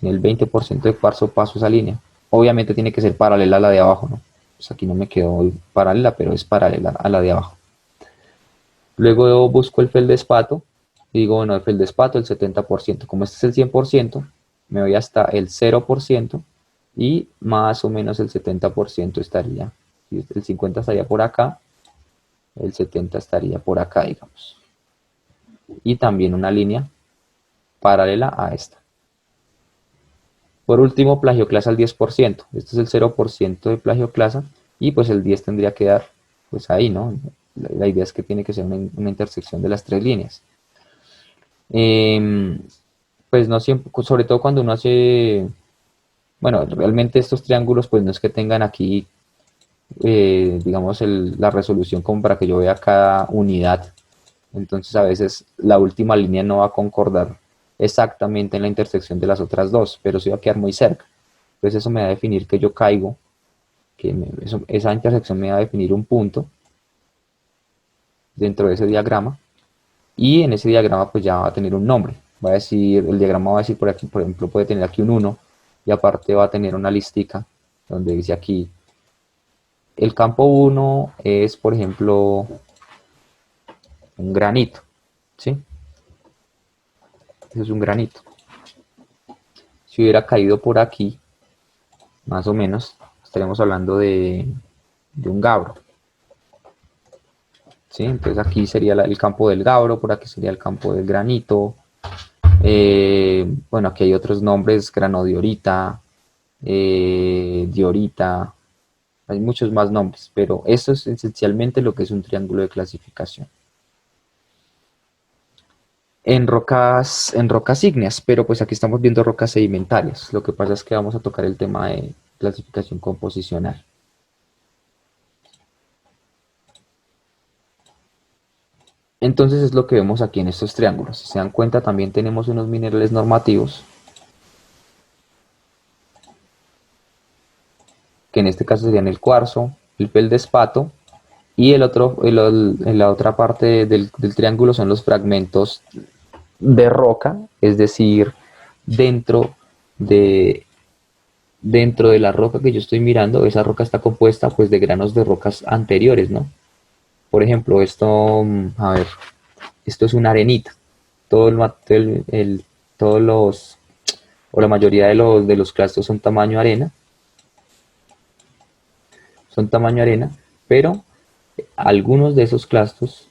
En el 20% de cuarzo paso esa línea. Obviamente tiene que ser paralela a la de abajo, ¿no? Pues aquí no me quedó paralela, pero es paralela a la de abajo. Luego busco el feldespato y digo, bueno, el feldespato el 70%. Como este es el 100%, me voy hasta el 0% y más o menos el 70% estaría. El 50 estaría por acá, el 70 estaría por acá, digamos. Y también una línea paralela a esta. Por último, plagioclasa al 10%. Este es el 0% de plagioclasa y pues el 10 tendría que dar pues ahí, ¿no? La idea es que tiene que ser una intersección de las tres líneas. Pues no siempre, sobre todo cuando uno hace, bueno, realmente estos triángulos pues no es que tengan aquí, digamos, la resolución como para que yo vea cada unidad. Entonces a veces la última línea no va a concordar exactamente en la intersección de las otras dos, pero sí va a quedar muy cerca. Entonces eso me va a definir que yo caigo, que esa intersección me va a definir un punto dentro de ese diagrama, y en ese diagrama pues ya va a tener un nombre. Va a decir, el diagrama va a decir por aquí, por ejemplo, puede tener aquí un 1, y aparte va a tener una listica donde dice aquí, el campo 1 es, por ejemplo, un granito, ¿sí? Eso es un granito. Si hubiera caído por aquí, más o menos, estaremos hablando de un gabro. ¿Sí? Entonces aquí sería el campo del gabro, por aquí sería el campo del granito. Bueno, aquí hay otros nombres, granodiorita, diorita, hay muchos más nombres, pero esto es esencialmente lo que es un triángulo de clasificación. En rocas ígneas, pero pues aquí estamos viendo rocas sedimentarias. Lo que pasa es que vamos a tocar el tema de clasificación composicional. Entonces es lo que vemos aquí en estos triángulos. Si se dan cuenta, también tenemos unos minerales normativos, que en este caso serían el cuarzo, el feldespato, y la otra parte del triángulo son los fragmentos de roca, es decir, dentro de, dentro de la roca que yo estoy mirando, esa roca está compuesta pues de granos de rocas anteriores, ¿no? Por ejemplo, esto, a ver, esto es una arenita. Todos los, o la mayoría de los clastos son tamaño arena, pero algunos de esos clastos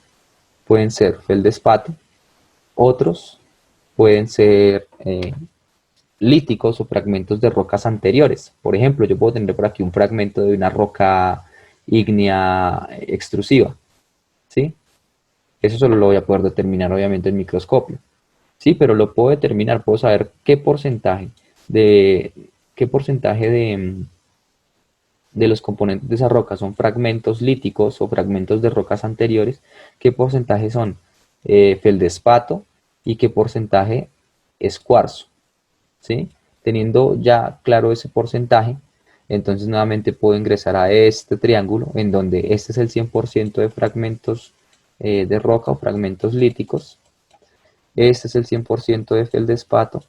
pueden ser feldespato, otros pueden ser líticos o fragmentos de rocas anteriores. Por ejemplo, yo puedo tener por aquí un fragmento de una roca ígnea extrusiva, ¿sí? Eso solo lo voy a poder determinar obviamente en microscopio. Sí, pero lo puedo determinar, puedo saber qué porcentaje de, de los componentes de esa roca son fragmentos líticos o fragmentos de rocas anteriores, qué porcentaje son feldespato y qué porcentaje es cuarzo, ¿sí? Teniendo ya claro ese porcentaje, entonces nuevamente puedo ingresar a este triángulo en donde este es el 100% de fragmentos de roca o fragmentos líticos, este es el 100% de feldespato,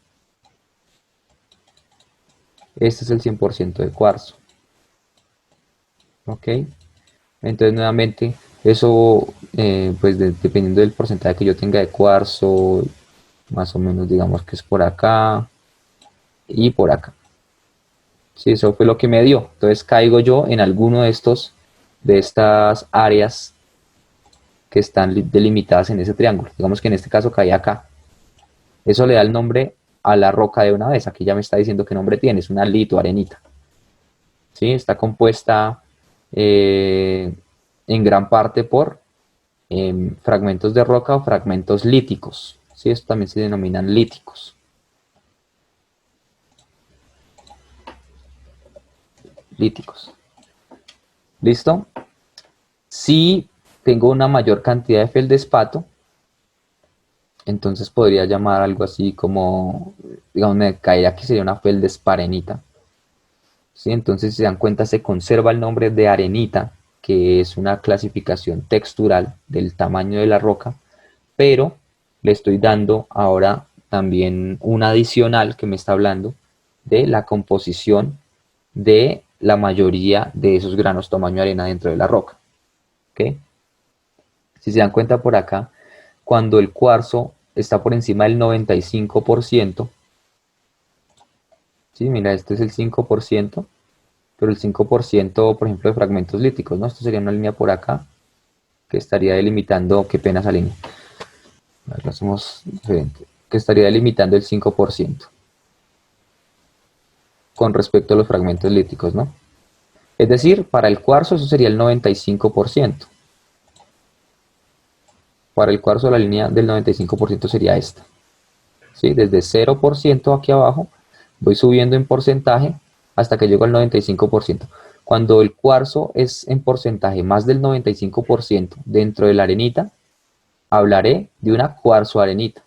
este es el 100% de cuarzo. ¿Ok? Entonces nuevamente eso pues dependiendo del porcentaje que yo tenga de cuarzo, más o menos digamos que es por acá y por acá. Sí, eso fue lo que me dio. Entonces caigo yo en alguno de estas áreas que están delimitadas en ese triángulo. Digamos que en este caso caí acá. Eso le da el nombre a la roca de una vez. Aquí ya me está diciendo qué nombre tiene. Es una lito, arenita. ¿Sí? Está compuesta en gran parte por fragmentos de roca o fragmentos líticos. ¿Sí? Estos también se denominan líticos. Líticos. ¿Listo? Si tengo una mayor cantidad de feldespato, entonces podría llamar algo así como, digamos, me caería aquí sería una feldesparenita. ¿Sí? Entonces, si se dan cuenta, se conserva el nombre de arenita, que es una clasificación textural del tamaño de la roca, pero le estoy dando ahora también un adicional que me está hablando de la composición de la mayoría de esos granos tamaño arena dentro de la roca. ¿Ok? Si se dan cuenta por acá, cuando el cuarzo está por encima del 95%, ¿sí? Mira, este es el 5%, pero el 5%, por ejemplo, de fragmentos líticos, ¿no? Esto sería una línea por acá que estaría delimitando, qué pena esa línea, lo hacemos diferente, que estaría delimitando el 5% con respecto a los fragmentos líticos, ¿no? Es decir, para el cuarzo eso sería el 95%. Para el cuarzo la línea del 95% sería esta. ¿Sí? Desde 0% aquí abajo voy subiendo en porcentaje hasta que llego al 95%. Cuando el cuarzo es en porcentaje más del 95% dentro de la arenita, hablaré de una cuarzo arenita.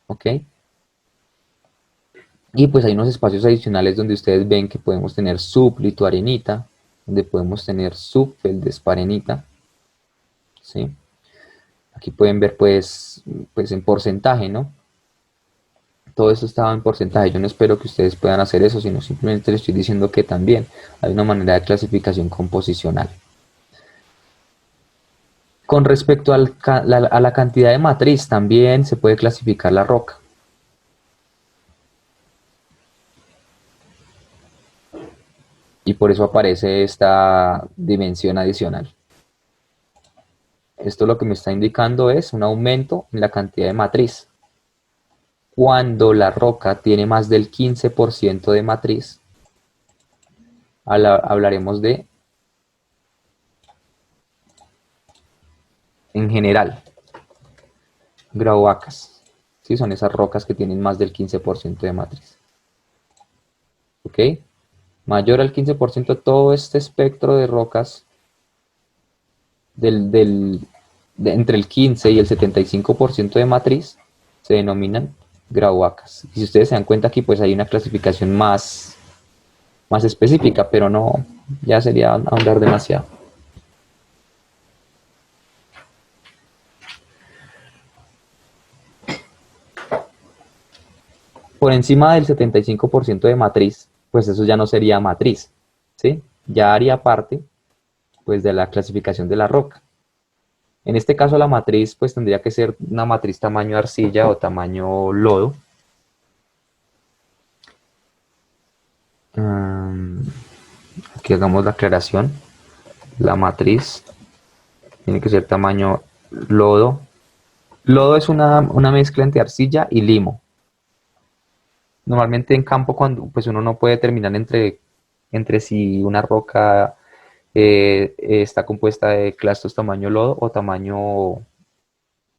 ¿Ok? Y pues hay unos espacios adicionales donde ustedes ven que podemos tener sublitoarenita, donde podemos tener subfeldesparenita, ¿sí? Aquí pueden ver pues en porcentaje, ¿no? Todo esto estaba en porcentaje. Yo no espero que ustedes puedan hacer eso, sino simplemente les estoy diciendo que también hay una manera de clasificación composicional. Con respecto a la cantidad de matriz, también se puede clasificar la roca. Y por eso aparece esta dimensión adicional. Esto lo que me está indicando es un aumento en la cantidad de matriz. Cuando la roca tiene más del 15% de matriz, hablaremos de, en general, grauwacas. ¿Sí? Son esas rocas que tienen más del 15% de matriz. ¿Ok? Mayor al 15%, todo este espectro de rocas entre el 15 y el 75% de matriz se denominan grauwacas. Y si ustedes se dan cuenta aquí, pues hay una clasificación más específica, pero no, ya sería ahondar demasiado. Por encima del 75% de matriz, pues eso ya no sería matriz, ¿sí? Ya haría parte, pues, de la clasificación de la roca. En este caso la matriz, pues, tendría que ser una matriz tamaño arcilla o tamaño lodo. Aquí hagamos la aclaración. La matriz tiene que ser tamaño lodo. Lodo es una mezcla entre arcilla y limo. Normalmente en campo, cuando pues uno no puede determinar entre si una roca está compuesta de clastos tamaño lodo o tamaño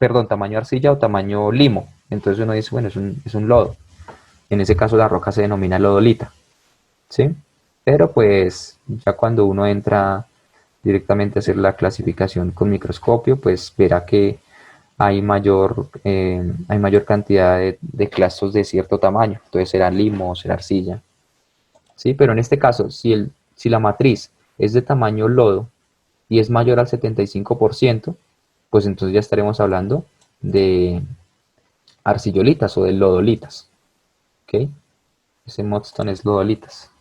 arcilla o tamaño limo. Entonces uno dice, bueno, es un lodo. En ese caso la roca se denomina lodolita, ¿sí? Pero pues ya cuando uno entra directamente a hacer la clasificación con microscopio, pues verá que hay mayor cantidad de clastos de cierto tamaño. Entonces será limo o será arcilla, ¿sí? Pero en este caso, si la matriz es de tamaño lodo y es mayor al 75%, pues entonces ya estaremos hablando de arcillolitas o de lodolitas, ¿ok? Ese mudstone es lodolitas.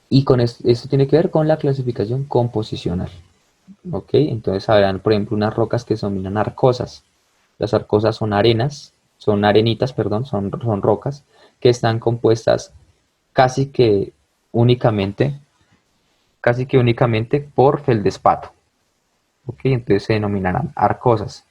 Y con esto tiene que ver con la clasificación composicional, ¿ok? Entonces habrán, por ejemplo, unas rocas que se denominan arcosas. Las arcosas son arenitas, perdón, son rocas que están compuestas casi que únicamente, por feldespato, ¿ok? Entonces se denominarán arcosas.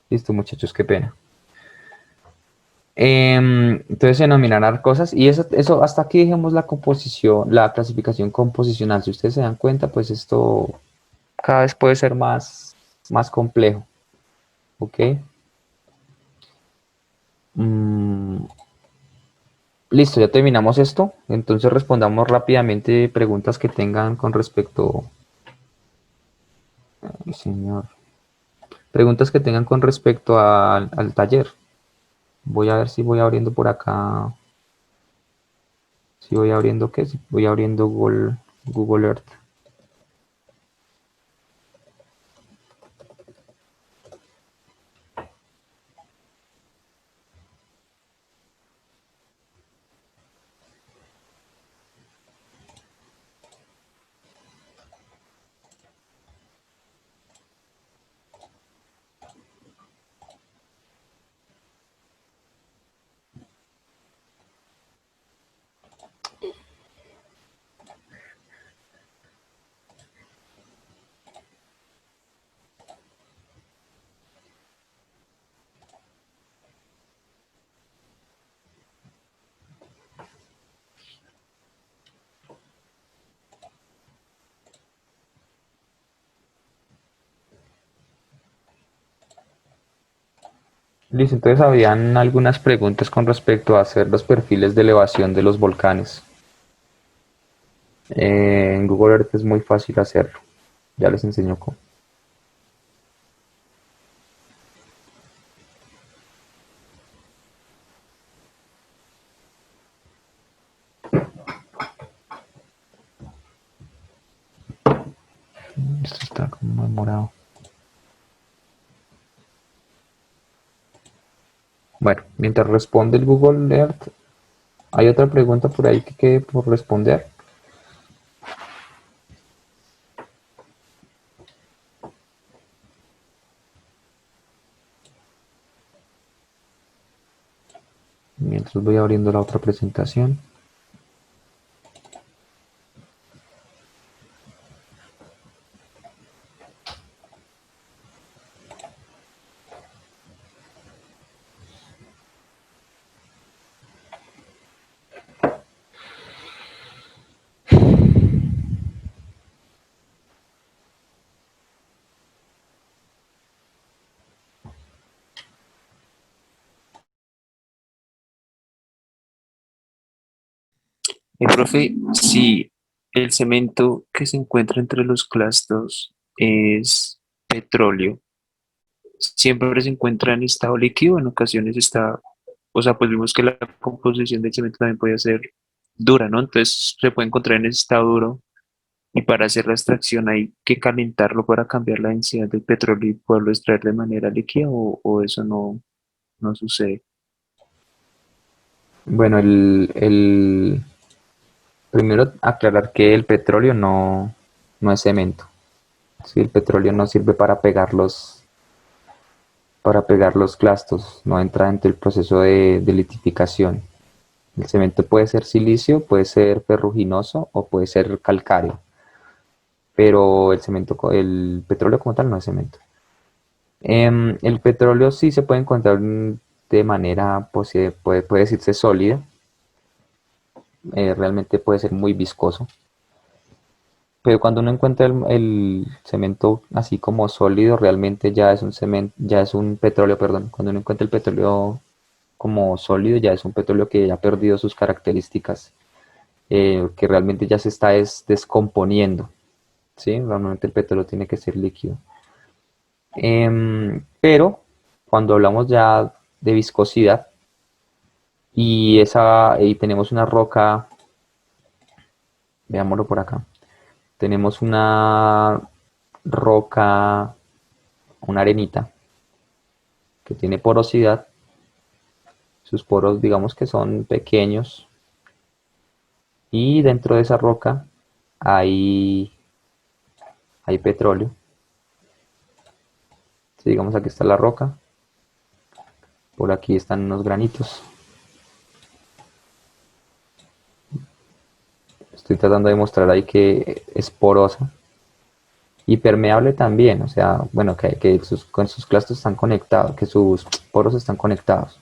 Listo, muchachos, qué pena. Entonces se denominan cosas y eso hasta aquí dejemos la composición, la clasificación composicional. Si ustedes se dan cuenta, pues esto cada vez puede ser más complejo. ¿Ok? Mm, listo, ya terminamos esto. Entonces respondamos rápidamente preguntas que tengan con respecto... Ay, señor. Preguntas que tengan con respecto al taller. Voy a ver si voy abriendo por acá. Si voy abriendo qué, si voy abriendo Google Earth. Listo, entonces habían algunas preguntas con respecto a hacer los perfiles de elevación de los volcanes. En Google Earth es muy fácil hacerlo. Ya les enseño cómo. Esto está como morado. Bueno, mientras responde el Google Earth, hay otra pregunta por ahí que quede por responder. Mientras voy abriendo la otra presentación. Profe, si el cemento que se encuentra entre los clastos es petróleo, siempre se encuentra en estado líquido, en ocasiones está, o sea, pues vimos que la composición del cemento también puede ser dura, ¿no? Entonces se puede encontrar en ese estado duro y para hacer la extracción hay que calentarlo para cambiar la densidad del petróleo y poderlo extraer de manera líquida o eso no sucede. Bueno, primero aclarar que el petróleo no es cemento. Sí, el petróleo no sirve para pegar los clastos, no entra dentro del proceso de litificación. El cemento puede ser silicio, puede ser ferruginoso o puede ser calcáreo, pero el petróleo como tal no es cemento. El petróleo sí se puede encontrar de manera, pues, puede decirse sólida, realmente puede ser muy viscoso, pero cuando uno encuentra el cemento así como sólido, realmente ya es un cemento, ya es un petróleo, perdón, cuando uno encuentra el petróleo como sólido, ya es un petróleo que ya ha perdido sus características, que realmente ya se está descomponiendo, ¿sí? Realmente el petróleo tiene que ser líquido. Pero cuando hablamos ya de viscosidad y tenemos una roca, veámoslo por acá, tenemos una roca, una arenita que tiene porosidad, sus poros digamos que son pequeños y dentro de esa roca hay, hay petróleo. Sí, digamos aquí está la roca, por aquí están unos granitos. Estoy tratando de mostrar ahí que es porosa y permeable también, o sea, bueno, con sus clastos están conectados, que sus poros están conectados.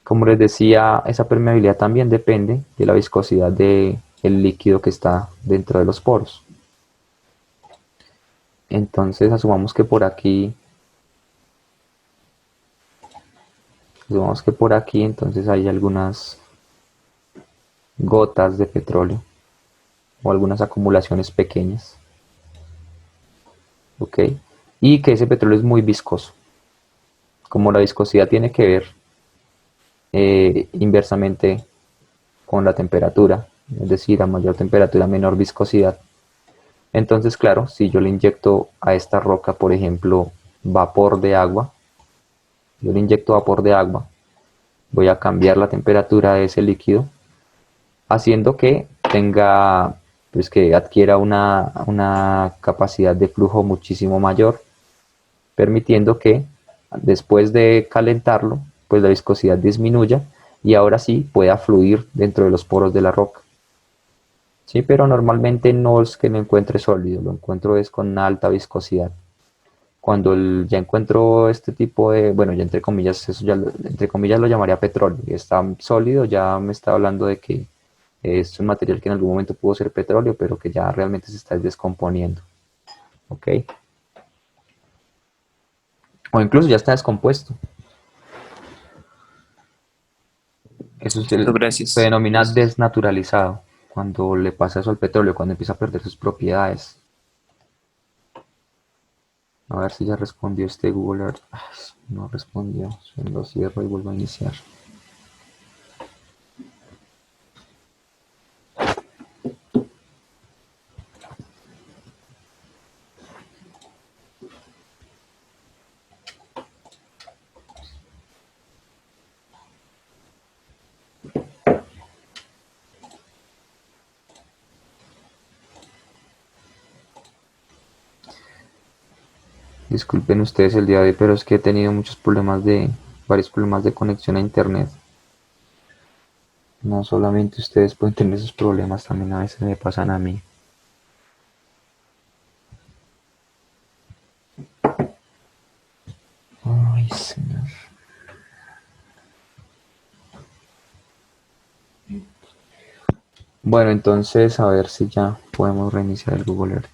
Como les decía, esa permeabilidad también depende de la viscosidad del líquido que está dentro de los poros. Entonces asumamos que por aquí entonces hay algunas gotas de petróleo o algunas acumulaciones pequeñas, ¿ok? Y que ese petróleo es muy viscoso. Como la viscosidad tiene que ver inversamente con la temperatura, es decir, a mayor temperatura, menor viscosidad. Entonces, claro, si yo le inyecto a esta roca, por ejemplo, vapor de agua, yo le inyecto vapor de agua, voy a cambiar la temperatura de ese líquido, haciendo que tenga, pues que adquiera una capacidad de flujo muchísimo mayor, permitiendo que después de calentarlo, pues la viscosidad disminuya y ahora sí pueda fluir dentro de los poros de la roca. Sí, pero normalmente no es que lo encuentre sólido, lo encuentro es con una alta viscosidad. Cuando ya encuentro este tipo de, bueno, ya entre comillas, eso ya entre comillas lo llamaría petróleo, y está sólido, ya me está hablando de que es un material que en algún momento pudo ser petróleo, pero que ya realmente se está descomponiendo. ¿Ok? O incluso ya está descompuesto. Eso Listo, se gracias. denomina desnaturalizado, cuando le pasa eso al petróleo, cuando empieza a perder sus propiedades. A ver si ya respondió este Google Earth. No respondió. Lo cierro y vuelvo a iniciar. Disculpen ustedes el día de hoy, pero es que he tenido varios problemas de conexión a internet. No solamente ustedes pueden tener esos problemas, también a veces me pasan a mí. Ay, señor. Bueno, entonces a ver si ya podemos reiniciar el Google Earth.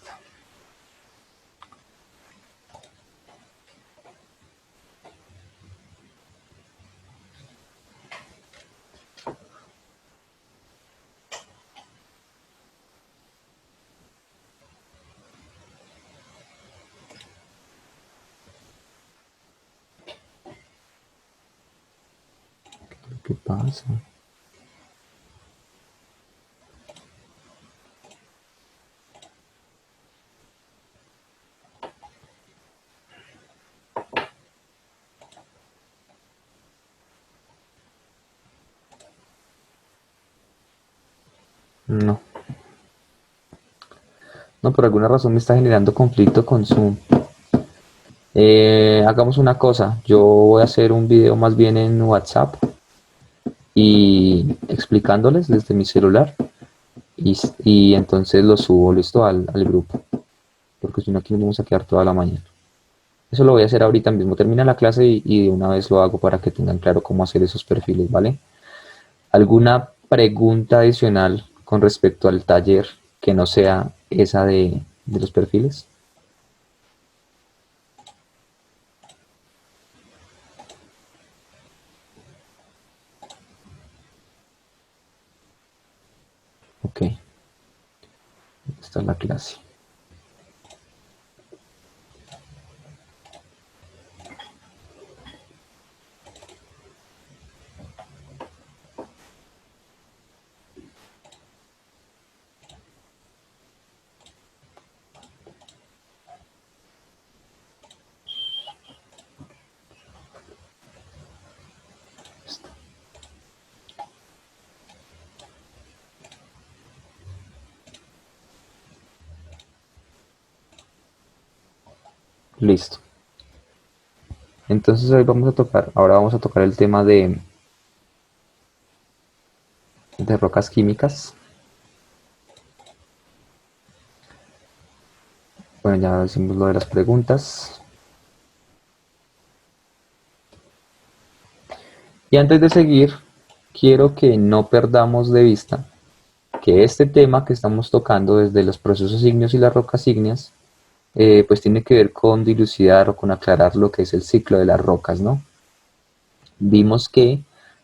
¿Qué pasa? No. No, por alguna razón me está generando conflicto con Zoom. Hagamos una cosa. Yo voy a hacer un video más bien en WhatsApp y explicándoles desde mi celular. Y entonces lo subo, listo, al grupo. Porque si no, aquí nos vamos a quedar toda la mañana. Eso lo voy a hacer ahorita mismo. Termina la clase y de una vez lo hago para que tengan claro cómo hacer esos perfiles, ¿vale? ¿Alguna pregunta adicional con respecto al taller que no sea esa de los perfiles? Ok, esta es la clase. Listo. Entonces ahora vamos a tocar el tema de rocas químicas. Bueno, ya decimos lo de las preguntas. Y antes de seguir, quiero que no perdamos de vista que este tema que estamos tocando desde los procesos ígneos y las rocas ígneas, pues tiene que ver con dilucidar o con aclarar lo que es el ciclo de las rocas, ¿no? Vimos que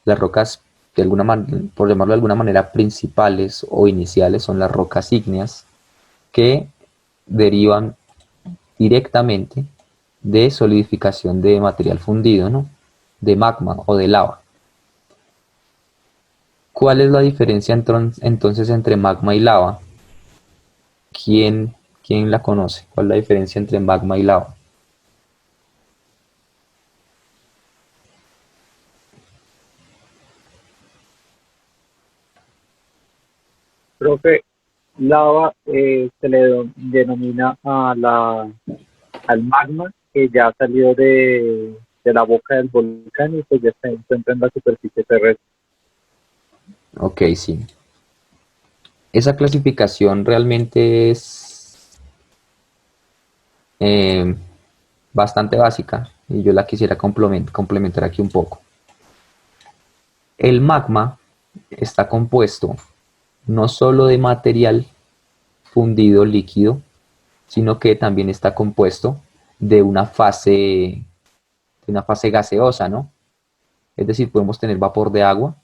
las rocas, de alguna manera, por llamarlo de alguna manera, principales o iniciales son las rocas ígneas que derivan directamente de solidificación de material fundido, ¿no? De magma o de lava. ¿Cuál es la diferencia entonces entre magma y lava? ¿Quién la conoce? ¿Cuál es la diferencia entre magma y lava? Profe, lava se le denomina al magma que ya salió de la boca del volcán y pues ya se encuentra en la superficie terrestre. Ok, sí. Esa clasificación realmente es bastante básica y yo la quisiera complementar aquí un poco. El magma está compuesto no solo de material fundido líquido, sino que también está compuesto de una fase gaseosa, ¿no? Es decir, podemos tener vapor de agua,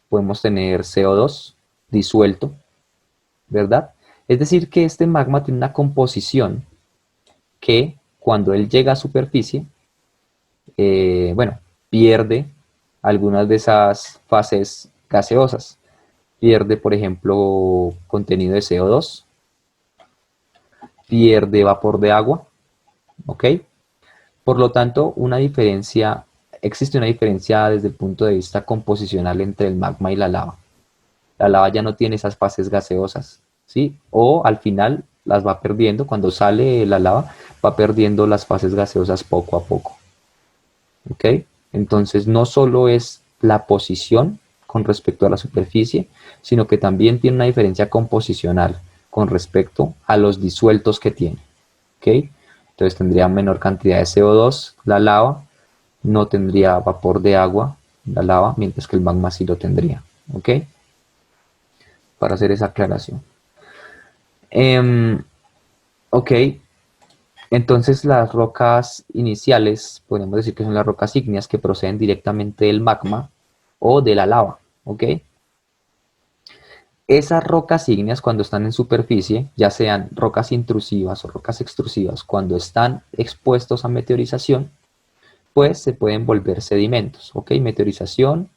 podemos tener CO2 disuelto, ¿verdad? Es decir, que este magma tiene una composición que cuando él llega a superficie, bueno, pierde algunas de esas fases gaseosas. Pierde, por ejemplo, contenido de CO2, pierde vapor de agua, ¿ok? Por lo tanto, existe una diferencia desde el punto de vista composicional entre el magma y la lava. La lava ya no tiene esas fases gaseosas, ¿sí? O al final las va perdiendo, cuando sale la lava, va perdiendo las fases gaseosas poco a poco, ¿ok? Entonces, no solo es la posición con respecto a la superficie, sino que también tiene una diferencia composicional con respecto a los disueltos que tiene, ¿ok? Entonces tendría menor cantidad de CO2 la lava, no tendría vapor de agua la lava, mientras que el magma sí lo tendría, ¿ok? Para hacer esa aclaración. Ok, entonces las rocas iniciales, podemos decir que son las rocas ígneas que proceden directamente del magma o de la lava, ¿ok? Esas rocas ígneas cuando están en superficie, ya sean rocas intrusivas o rocas extrusivas, cuando están expuestos a meteorización, pues se pueden volver sedimentos, ¿ok? Meteorización,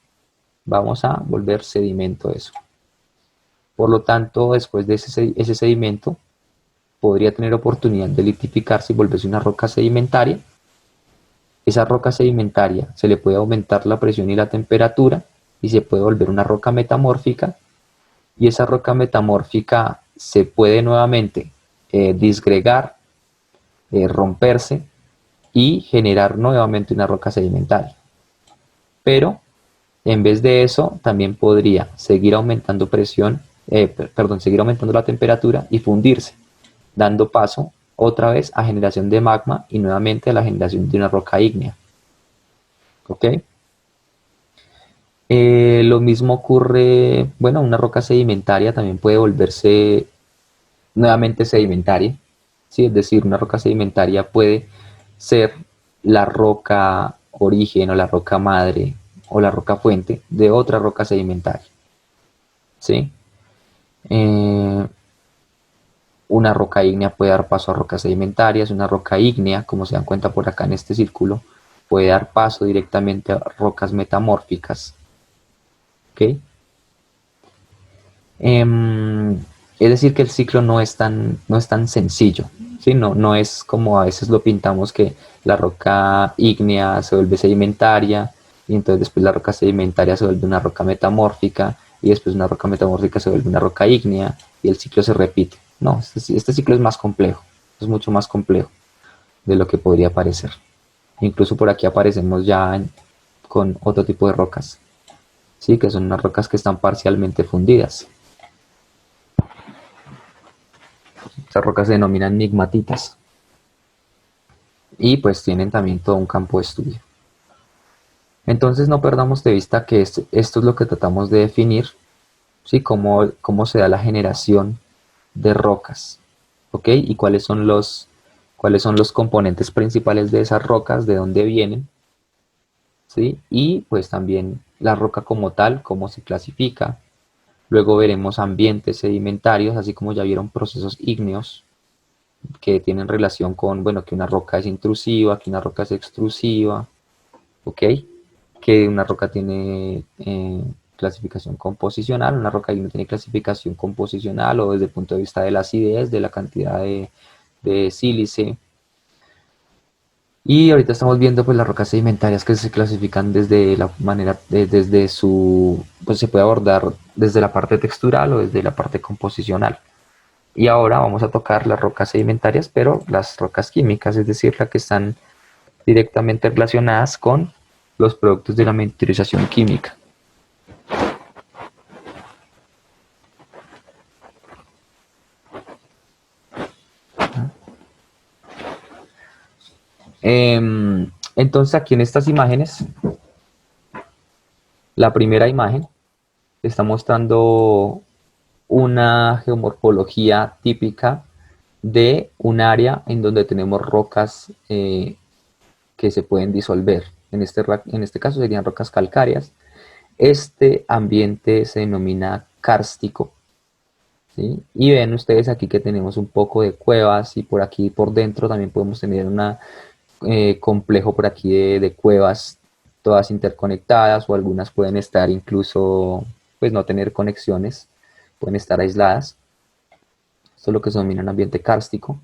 vamos a volver sedimento eso. Por lo tanto, después de ese sedimento, podría tener oportunidad de litificarse y volverse una roca sedimentaria. Esa roca sedimentaria se le puede aumentar la presión y la temperatura y se puede volver una roca metamórfica, y esa roca metamórfica se puede nuevamente disgregar, romperse y generar nuevamente una roca sedimentaria. Pero en vez de eso, también podría seguir aumentando seguir aumentando la temperatura y fundirse, dando paso otra vez a generación de magma y nuevamente a la generación de una roca ígnea. ¿Ok? Lo mismo ocurre, bueno, una roca sedimentaria también puede volverse nuevamente sedimentaria, ¿sí? Es decir, una roca sedimentaria puede ser la roca origen o la roca madre o la roca fuente de otra roca sedimentaria, ¿sí? Una roca ígnea puede dar paso a rocas sedimentarias, una roca ígnea, como se dan cuenta por acá en este círculo, puede dar paso directamente a rocas metamórficas, ¿ok? Es decir, que el ciclo no es tan sencillo, ¿sí? No es como a veces lo pintamos, que la roca ígnea se vuelve sedimentaria y entonces después la roca sedimentaria se vuelve una roca metamórfica y después una roca metamórfica se vuelve una roca ígnea y el ciclo se repite. No, este ciclo es más complejo, es mucho más complejo de lo que podría parecer. Incluso por aquí aparecemos ya con otro tipo de rocas, ¿sí? Que son unas rocas que están parcialmente fundidas. Estas rocas se denominan migmatitas y pues tienen también todo un campo de estudio. Entonces no perdamos de vista que esto es lo que tratamos de definir, ¿sí? Cómo se da la generación de rocas, ¿ok? Y cuáles son los componentes principales de esas rocas, de dónde vienen, ¿sí? Y pues también la roca como tal, cómo se clasifica. Luego veremos ambientes sedimentarios, así como ya vieron procesos ígneos que tienen relación con, bueno, que una roca es intrusiva, que una roca es extrusiva, ¿ok? Que una roca tiene clasificación composicional, una roca no tiene clasificación composicional o desde el punto de vista de la acidez, de la cantidad de sílice. Y ahorita estamos viendo pues las rocas sedimentarias que se clasifican desde la manera, desde su, pues se puede abordar desde la parte textural o desde la parte composicional. Y ahora vamos a tocar las rocas sedimentarias, pero las rocas químicas, es decir, las que están directamente relacionadas con los productos de la miniaturización química. Entonces aquí en estas imágenes, la primera imagen está mostrando una geomorfología típica de un área en donde tenemos rocas que se pueden disolver. En este caso serían rocas calcáreas. Este ambiente se denomina kárstico, ¿sí? Y ven ustedes aquí que tenemos un poco de cuevas y por aquí por dentro también podemos tener un complejo por aquí de cuevas todas interconectadas o algunas pueden estar incluso, pues no tener conexiones, pueden estar aisladas. Esto es lo que se denomina un ambiente kárstico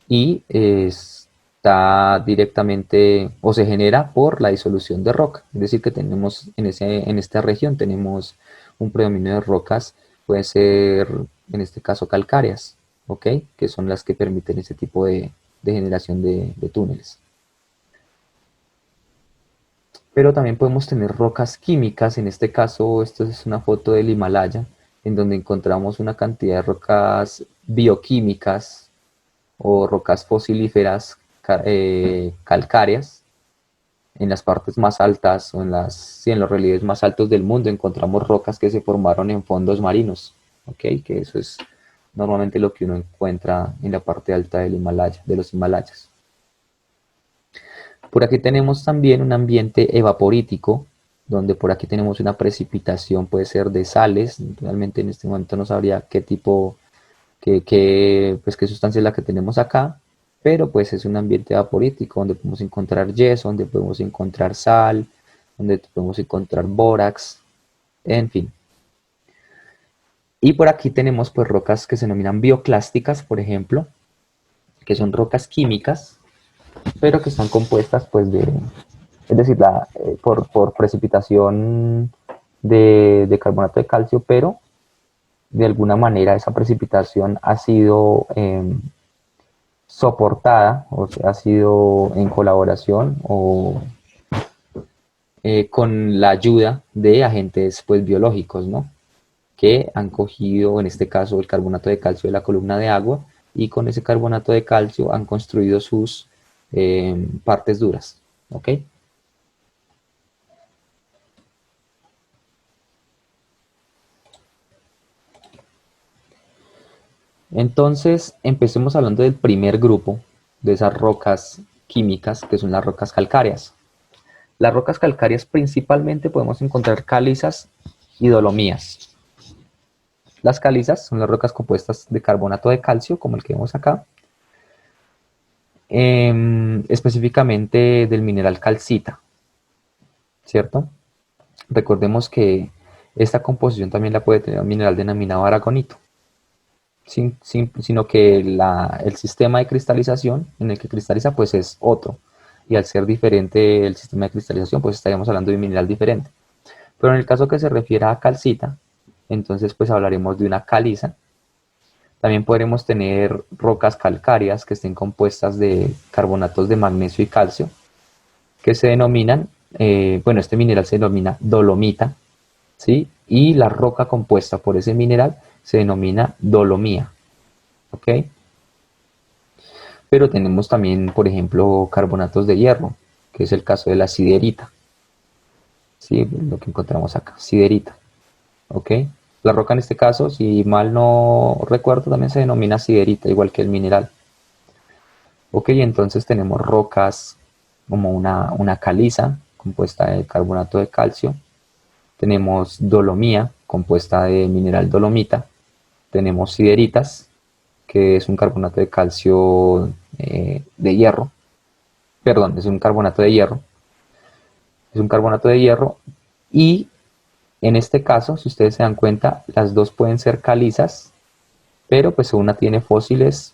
y está directamente o se genera por la disolución de roca. Es decir, que tenemos en esta región tenemos un predominio de rocas, puede ser en este caso calcáreas, ¿ok? Que son las que permiten ese tipo de generación de túneles. Pero también podemos tener rocas químicas, en este caso esto es una foto del Himalaya, en donde encontramos una cantidad de rocas bioquímicas o rocas fosilíferas calcáreas. En las partes más altas o sí, en los relieves más altos del mundo encontramos rocas que se formaron en fondos marinos, ¿ok? Que eso es normalmente lo que uno encuentra en la parte alta del Himalaya, de los Himalayas. Por aquí tenemos también un ambiente evaporítico, donde por aquí tenemos una precipitación, puede ser de sales. Realmente en este momento no sabría qué tipo, pues, qué sustancia es la que tenemos acá, pero pues es un ambiente evaporítico donde podemos encontrar yeso, donde podemos encontrar sal, donde podemos encontrar bórax, en fin. Y por aquí tenemos pues rocas que se denominan bioclásticas, por ejemplo, que son rocas químicas, pero que están compuestas pues es decir, por precipitación de carbonato de calcio, pero de alguna manera esa precipitación ha sido soportada, o sea, ha sido en colaboración o con la ayuda de agentes pues biológicos, ¿no? Que han cogido, en este caso, el carbonato de calcio de la columna de agua y con ese carbonato de calcio han construido sus partes duras, ¿ok? Entonces, empecemos hablando del primer grupo de esas rocas químicas, que son las rocas calcáreas. Las rocas calcáreas principalmente podemos encontrar calizas y dolomías. Las calizas son las rocas compuestas de carbonato de calcio, como el que vemos acá, específicamente del mineral calcita, ¿cierto? Recordemos que esta composición también la puede tener un mineral denominado aragonito, sino que el sistema de cristalización en el que cristaliza pues es otro, y al ser diferente el sistema de cristalización pues estaríamos hablando de un mineral diferente. Pero en el caso que se refiera a calcita, entonces pues hablaremos de una caliza. También podremos tener rocas calcáreas que estén compuestas de carbonatos de magnesio y calcio, que se denominan, bueno, este mineral se denomina dolomita, ¿sí? Y la roca compuesta por ese mineral se denomina dolomía, ¿ok? Pero tenemos también, por ejemplo, carbonatos de hierro, que es el caso de la siderita. ¿sí? Lo que encontramos acá, siderita. ¿Ok? La roca en este caso, si mal no recuerdo, también se denomina siderita, igual que el mineral. Ok, entonces tenemos rocas como una caliza compuesta de carbonato de calcio. Tenemos dolomía compuesta de mineral dolomita. Tenemos sideritas, que es un carbonato de calcio de hierro. Perdón, es un carbonato de hierro. Es un carbonato de hierro. Y en este caso, si ustedes se dan cuenta, las dos pueden ser calizas, pero pues una tiene fósiles,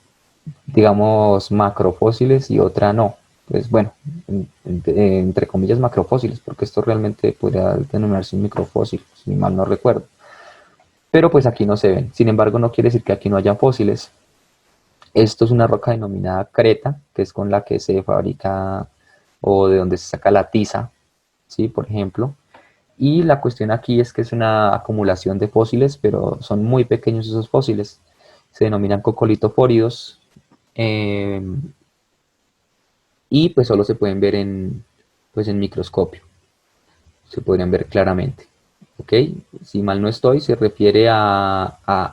digamos, macrofósiles y otra no. Pues bueno, entre comillas macrofósiles, porque esto realmente podría denominarse un microfósil, si mal no recuerdo. Pero pues aquí no se ven. Sin embargo, no quiere decir que aquí no haya fósiles. Esto es una roca denominada creta, que es con la que se fabrica o de donde se saca la tiza, ¿sí? Por ejemplo. Y la cuestión aquí es que es una acumulación de fósiles, pero son muy pequeños esos fósiles. Se denominan coccolitofóridos. Y pues solo se pueden ver pues en microscopio. Se podrían ver claramente. ¿Ok? Si mal no estoy, se refiere a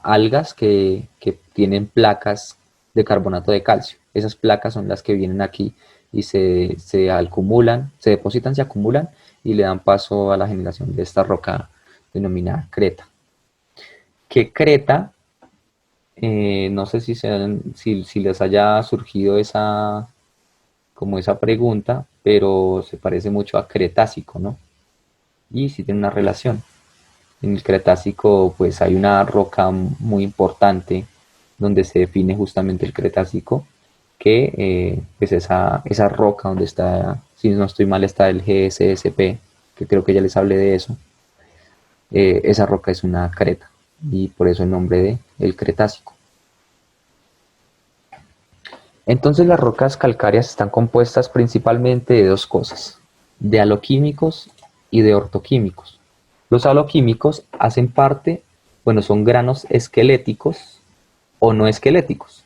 algas que tienen placas de carbonato de calcio. Esas placas son las que vienen aquí y se acumulan, se depositan, se acumulan y le dan paso a la generación de esta roca denominada creta. Que creta, no sé si les haya surgido como esa pregunta, pero se parece mucho a Cretácico, ¿no? Y sí tiene una relación. En el Cretácico pues hay una roca muy importante donde se define justamente el Cretácico, que pues esa roca donde está, si no estoy mal, está el GSSP, que creo que ya les hablé de eso. Esa roca es una creta y por eso el nombre de el Cretácico. Entonces las rocas calcáreas están compuestas principalmente de dos cosas, de aloquímicos y de ortoquímicos. Los aloquímicos hacen parte, bueno, son granos esqueléticos o no esqueléticos,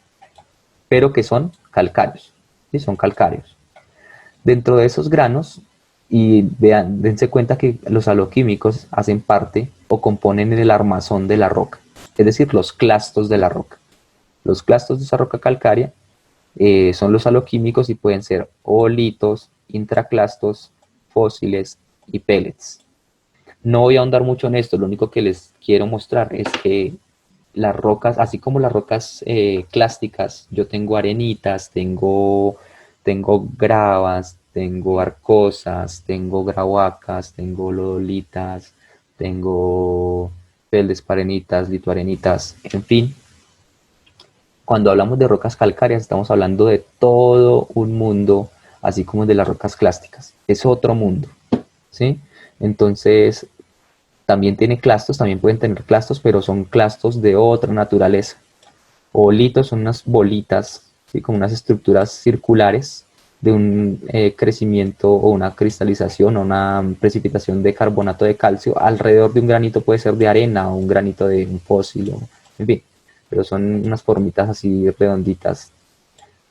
pero que son calcáreos, ¿sí? Son calcáreos. Dentro de esos granos, y dense cuenta que los aloquímicos hacen parte o componen el armazón de la roca, es decir, los clastos de la roca. Los clastos de esa roca calcárea son los aloquímicos y pueden ser oolitos, intraclastos, fósiles y pellets. No voy a ahondar mucho en esto, lo único que les quiero mostrar es que las rocas, así como las rocas clásticas, yo tengo arenitas, tengo gravas, tengo arcosas, tengo grahuacas, tengo lodolitas, tengo feldesparenitas, litoarenitas, en fin. Cuando hablamos de rocas calcáreas estamos hablando de todo un mundo, así como de las rocas clásticas. Es otro mundo, ¿sí? Entonces, también tiene clastos, también pueden tener clastos, pero son clastos de otra naturaleza. Oolitos son unas bolitas, ¿sí? Como unas estructuras circulares de un crecimiento o una cristalización o una precipitación de carbonato de calcio. Alrededor de un granito puede ser de arena o un granito de un fósil, en fin. Pero son unas formitas así redonditas.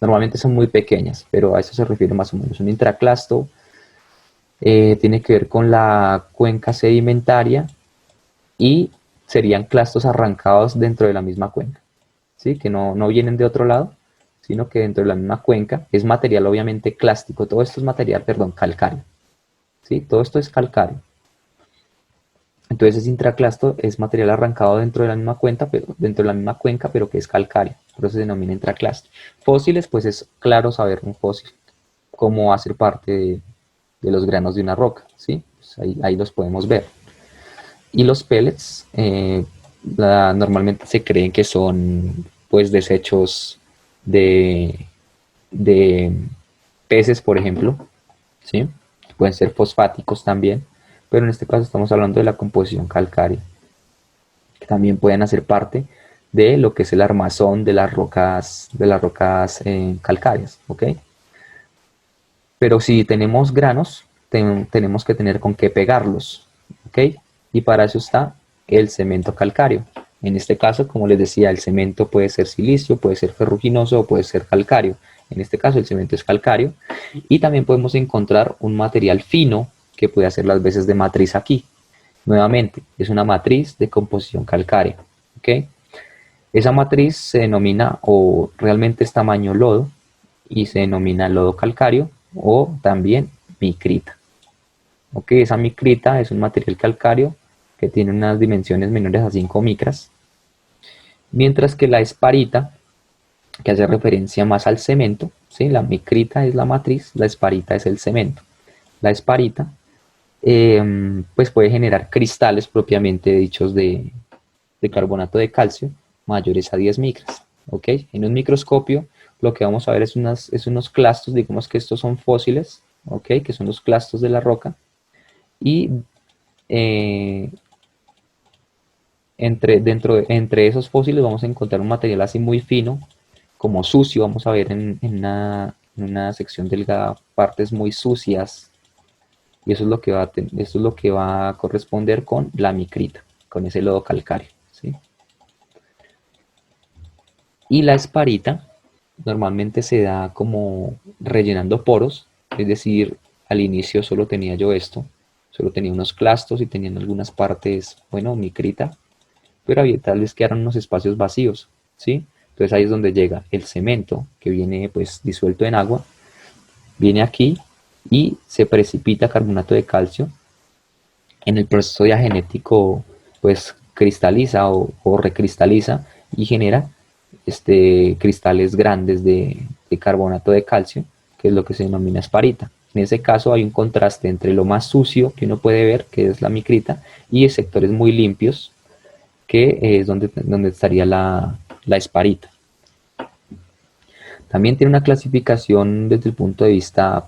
Normalmente son muy pequeñas, pero a eso se refiere más o menos. Un intraclasto tiene que ver con la cuenca sedimentaria y serían clastos arrancados dentro de la misma cuenca, ¿sí? Que no vienen de otro lado, sino que dentro de la misma cuenca es material obviamente clástico. Todo esto es material, perdón, calcáreo, ¿sí? Todo esto es calcáreo. Entonces ese intraclasto es material arrancado dentro de la misma cuenca, pero que es calcáreo, por eso se denomina intraclasto. Fósiles, pues es claro saber un fósil, cómo hacer parte de los granos de una roca, ¿sí? Pues ahí los podemos ver. Y los pellets normalmente se creen que son pues desechos de peces, por ejemplo, ¿sí? Pueden ser fosfáticos también, pero en este caso estamos hablando de la composición calcárea, que también pueden hacer parte de lo que es el armazón de las rocas calcáreas, ¿ok? Pero si tenemos granos, tenemos que tener con qué pegarlos, ¿ok? Y para eso está el cemento calcáreo. En este caso, como les decía, el cemento puede ser silicio, puede ser ferruginoso o puede ser calcáreo. En este caso el cemento es calcáreo. Y también podemos encontrar un material fino que puede hacer las veces de matriz aquí. Nuevamente, es una matriz de composición calcárea. ¿Ok? Esa matriz se denomina, o realmente es tamaño lodo, y se denomina lodo calcáreo o también micrita. ¿Ok? Esa micrita es un material calcáreo que tiene unas dimensiones menores a 5 micras, mientras que la esparita, que hace referencia más al cemento, ¿sí? La micrita es la matriz, la esparita es el cemento. La esparita pues puede generar cristales propiamente dichos de carbonato de calcio mayores a 10 micras. ¿Ok? En un microscopio lo que vamos a ver es unos clastos, digamos que estos son fósiles, ¿ok? Que son los clastos de la roca, y entre esos fósiles vamos a encontrar un material así muy fino, como sucio. Vamos a ver en una sección delgada partes muy sucias, y eso es lo que va a corresponder con la micrita, con ese lodo calcáreo, ¿sí? Y la esparita normalmente se da como rellenando poros, es decir, al inicio solo tenía yo esto, solo tenía unos clastos y tenían algunas partes, bueno, micrita, pero había tal vez quedaron unos espacios vacíos, ¿sí? Entonces ahí es donde llega el cemento, que viene pues disuelto en agua, viene aquí y se precipita carbonato de calcio. En el proceso diagenético pues cristaliza o recristaliza y genera cristales grandes de carbonato de calcio, que es lo que se denomina esparita. En ese caso hay un contraste entre lo más sucio que uno puede ver, que es la micrita, y sectores muy limpios, que es donde estaría la esparita. También tiene una clasificación desde el punto de vista,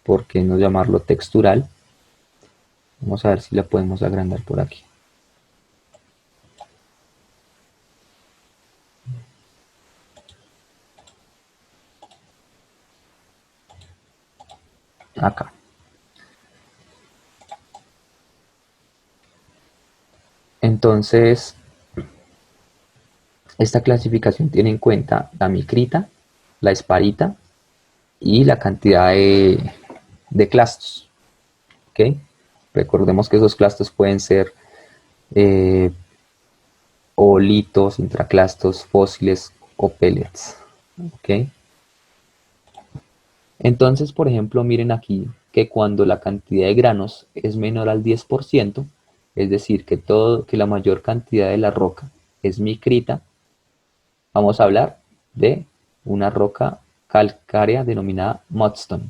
por qué no llamarlo textural. Vamos a ver si la podemos agrandar por aquí. Acá. Entonces, esta clasificación tiene en cuenta la micrita, la esparita y la cantidad de clastos. ¿Ok? Recordemos que esos clastos pueden ser oolitos, intraclastos, fósiles o pellets. ¿Ok? Entonces, por ejemplo, miren aquí que cuando la cantidad de granos es menor al 10%, es decir, que la mayor cantidad de la roca es micrita, vamos a hablar de una roca calcárea denominada mudstone.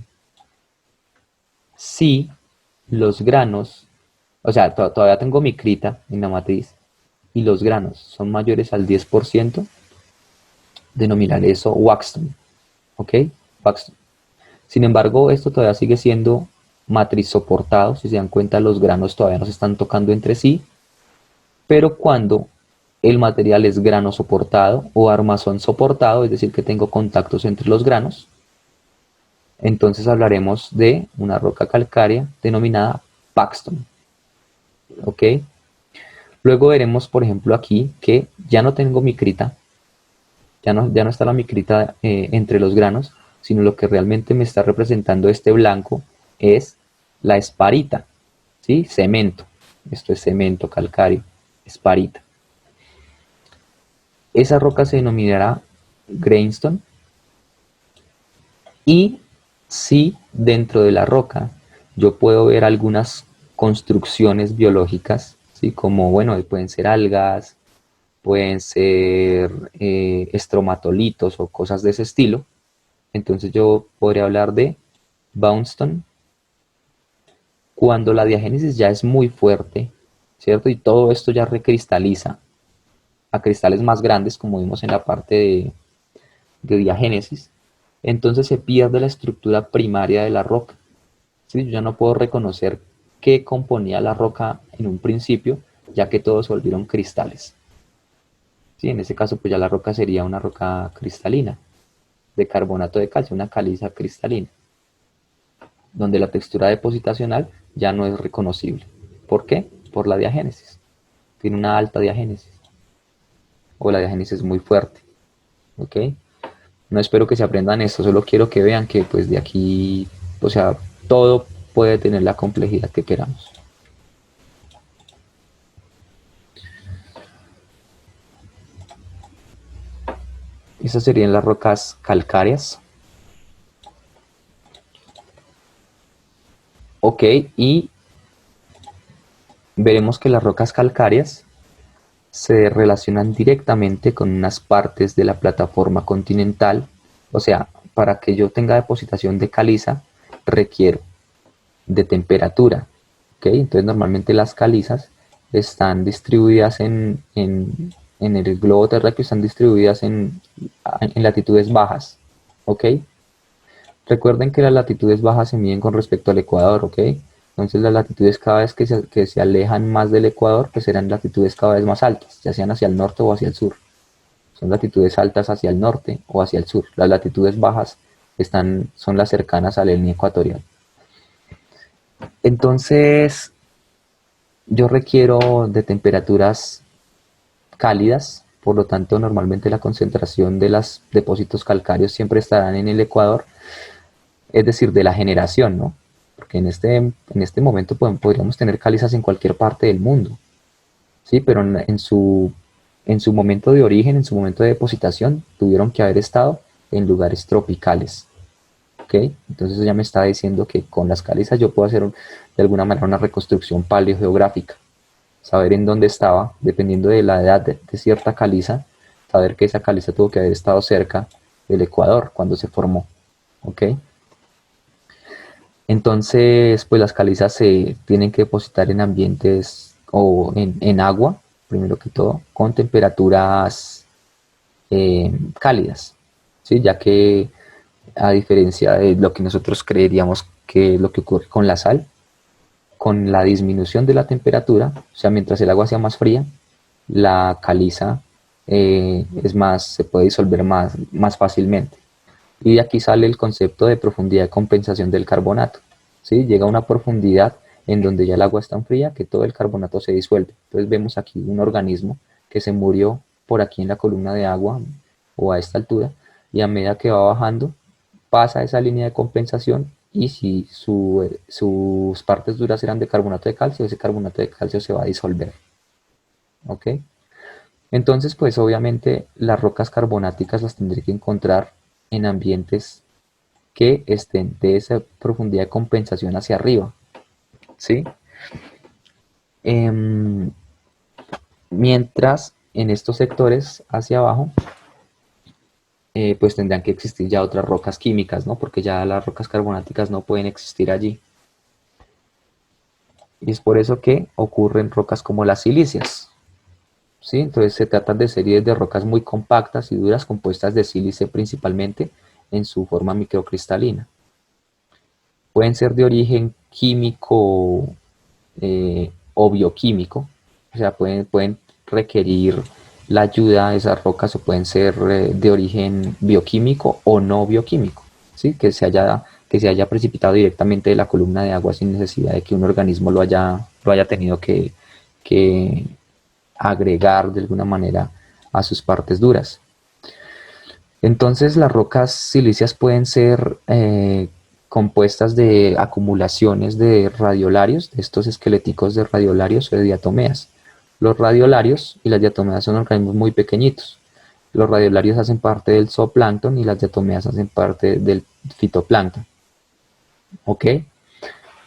Si los granos, o sea, todavía tengo micrita en la matriz, y los granos son mayores al 10%, denominar eso waxstone. ¿Ok? Waxstone. Sin embargo, esto todavía sigue siendo matriz soportado. Si se dan cuenta, los granos todavía no se están tocando entre sí, pero cuando el material es grano soportado o armazón soportado, es decir, que tengo contactos entre los granos, entonces hablaremos de una roca calcárea denominada Paxton. ¿Ok? Luego veremos, por ejemplo, aquí que ya no tengo micrita, ya no está la micrita entre los granos, sino lo que realmente me está representando este blanco es la esparita, ¿sí? Cemento. Esto es cemento calcáreo, esparita. Esa roca se denominará greenstone, y si dentro de la roca yo puedo ver algunas construcciones biológicas, ¿sí? Como, bueno, pueden ser algas, pueden ser estromatolitos o cosas de ese estilo, entonces yo podría hablar de boundstone cuando la diagénesis ya es muy fuerte, ¿cierto? Y todo esto ya recristaliza a cristales más grandes, como vimos en la parte de diagénesis, entonces se pierde la estructura primaria de la roca, ¿sí? Yo ya no puedo reconocer qué componía la roca en un principio, ya que todos se volvieron cristales. ¿Sí? En ese caso, pues ya la roca sería una roca cristalina, de carbonato de calcio, una caliza cristalina, donde la textura depositacional ya no es reconocible. ¿Por qué? Por la diagénesis. Tiene una alta diagénesis, o la diagénesis es muy fuerte. ¿Ok? No espero que se aprendan esto, solo quiero que vean que pues de aquí, o sea, todo puede tener la complejidad que queramos. Esas serían las rocas calcáreas. Ok, y veremos que las rocas calcáreas se relacionan directamente con unas partes de la plataforma continental. O sea, para que yo tenga depositación de caliza, requiero de temperatura. ¿Ok? Entonces normalmente las calizas están distribuidas en el globo terráqueo, están distribuidas en latitudes bajas. ¿Ok? Recuerden que las latitudes bajas se miden con respecto al ecuador. ¿Ok? Entonces las latitudes cada vez que se alejan más del ecuador, pues serán latitudes cada vez más altas, ya sean hacia el norte o hacia el sur. Son latitudes altas hacia el norte o hacia el sur. Las latitudes bajas son las cercanas a la línea ecuatorial. Entonces, yo requiero de temperaturas cálidas, por lo tanto, normalmente la concentración de los depósitos calcáreos siempre estarán en el ecuador, es decir, de la generación, ¿no? Porque en este momento podríamos tener calizas en cualquier parte del mundo, ¿sí? Pero en su momento de origen, en su momento de depositación, tuvieron que haber estado en lugares tropicales. ¿Ok? Entonces ya me está diciendo que con las calizas yo puedo hacer de alguna manera una reconstrucción paleogeográfica, saber en dónde estaba, dependiendo de la edad de cierta caliza, saber que esa caliza tuvo que haber estado cerca del ecuador cuando se formó. ¿Ok? Entonces, pues las calizas se tienen que depositar en ambientes o en agua, primero que todo, con temperaturas cálidas, ¿sí? Ya que a diferencia de lo que nosotros creeríamos que es lo que ocurre con la sal, con la disminución de la temperatura, o sea, mientras el agua sea más fría, la caliza se puede disolver más fácilmente. Y de aquí sale el concepto de profundidad de compensación del carbonato, ¿sí? Llega a una profundidad en donde ya el agua es tan fría que todo el carbonato se disuelve. Entonces vemos aquí un organismo que se murió por aquí en la columna de agua o a esta altura, y a medida que va bajando pasa esa línea de compensación, y si sus partes duras eran de carbonato de calcio, ese carbonato de calcio se va a disolver. ¿Ok? Entonces, pues obviamente las rocas carbonáticas las tendré que encontrar en ambientes que estén de esa profundidad de compensación hacia arriba, ¿sí? Mientras en estos sectores hacia abajo, pues tendrán que existir ya otras rocas químicas, ¿no? Porque ya las rocas carbonáticas no pueden existir allí. Y es por eso que ocurren rocas como las silíceas, ¿sí? Entonces se tratan de series de rocas muy compactas y duras compuestas de sílice principalmente en su forma microcristalina. Pueden ser de origen químico o bioquímico, o sea, pueden requerir la ayuda de esas rocas, o pueden ser de origen bioquímico o no bioquímico, ¿sí? Que se haya precipitado directamente de la columna de agua sin necesidad de que un organismo lo haya tenido que agregar de alguna manera a sus partes duras. Entonces las rocas silíceas pueden ser compuestas de acumulaciones de radiolarios, de estos esqueléticos de radiolarios o de diatomeas. Los radiolarios y las diatomeas son organismos muy pequeñitos. Los radiolarios hacen parte del zooplancton y las diatomeas hacen parte del fitoplancton. ¿Ok?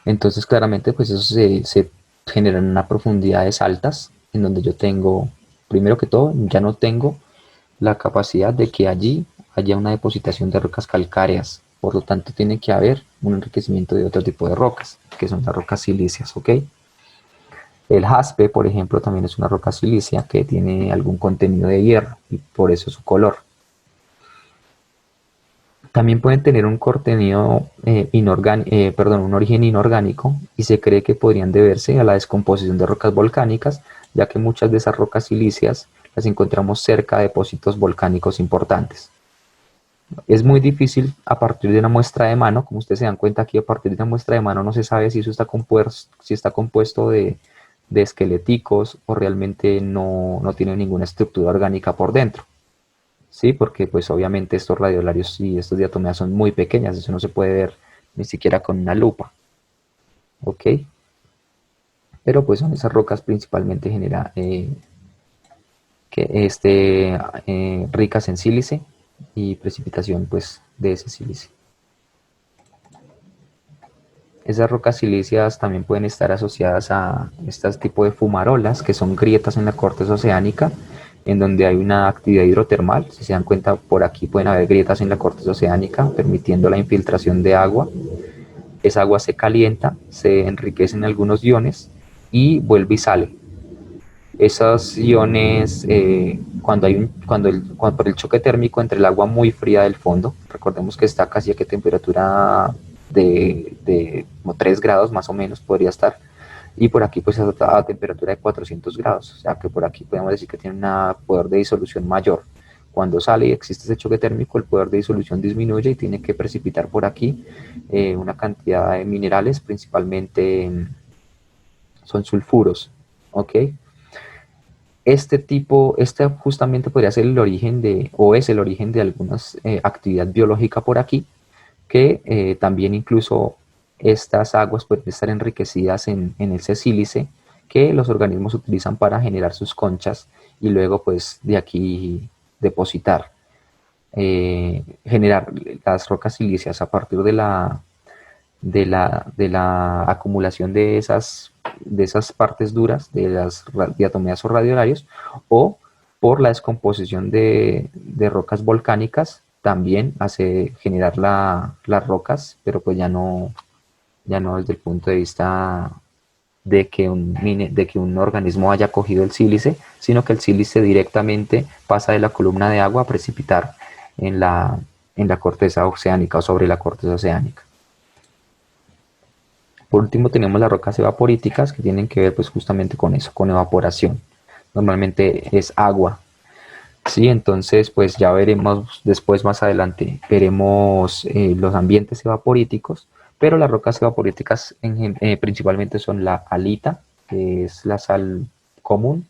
Entonces claramente pues eso se genera en unas profundidades altas, en donde yo tengo, primero que todo, ya no tengo la capacidad de que allí haya una depositación de rocas calcáreas. Por lo tanto, tiene que haber un enriquecimiento de otro tipo de rocas, que son las rocas silíceas, ¿ok? El jaspe, por ejemplo, también es una roca silícea que tiene algún contenido de hierro, y por eso su color. También pueden tener un contenido un origen inorgánico, y se cree que podrían deberse a la descomposición de rocas volcánicas, ya que muchas de esas rocas silíceas las encontramos cerca de depósitos volcánicos importantes. Es muy difícil a partir de una muestra de mano, como ustedes se dan cuenta aquí, a partir de una muestra de mano no se sabe si eso está compuesto de esqueléticos o realmente no tiene ninguna estructura orgánica por dentro. Sí, porque pues obviamente estos radiolarios y estos diatomeas son muy pequeñas, eso no se puede ver ni siquiera con una lupa. ¿ok? Pero pues son esas rocas principalmente ricas en sílice y precipitación pues de ese sílice. Esas rocas silíceas también pueden estar asociadas a este tipo de fumarolas, que son grietas en la corteza oceánica, en donde hay una actividad hidrotermal. Si se dan cuenta, por aquí pueden haber grietas en la corteza oceánica, permitiendo la infiltración de agua. Esa agua se calienta, se enriquecen algunos iones y vuelve y sale. Esos iones, por el choque térmico entre el agua muy fría del fondo, recordemos que está casi a qué temperatura de como 3 grados más o menos podría estar, y por aquí pues está a temperatura de 400 grados, o sea que por aquí podemos decir que tiene un poder de disolución mayor. Cuando sale y existe ese choque térmico, el poder de disolución disminuye y tiene que precipitar por aquí una cantidad de minerales, principalmente son sulfuros, ¿ok? Este justamente podría ser el origen o es el origen de alguna actividad biológica por aquí, que también incluso estas aguas pueden estar enriquecidas en ese sílice que los organismos utilizan para generar sus conchas y luego pues de aquí depositar, generar las rocas silíceas a partir de la acumulación de esas partes duras, de las diatomeas o radiolarios, o por la descomposición de rocas volcánicas, también hace generar las rocas, pero pues ya no desde el punto de vista de que un organismo haya cogido el sílice, sino que el sílice directamente pasa de la columna de agua a precipitar en la corteza oceánica o sobre la corteza oceánica. Por último tenemos las rocas evaporíticas, que tienen que ver pues justamente con eso, con evaporación. Normalmente es agua, ¿sí? Entonces pues ya veremos después, más adelante, veremos los ambientes evaporíticos, pero las rocas evaporíticas principalmente son la halita, que es la sal común,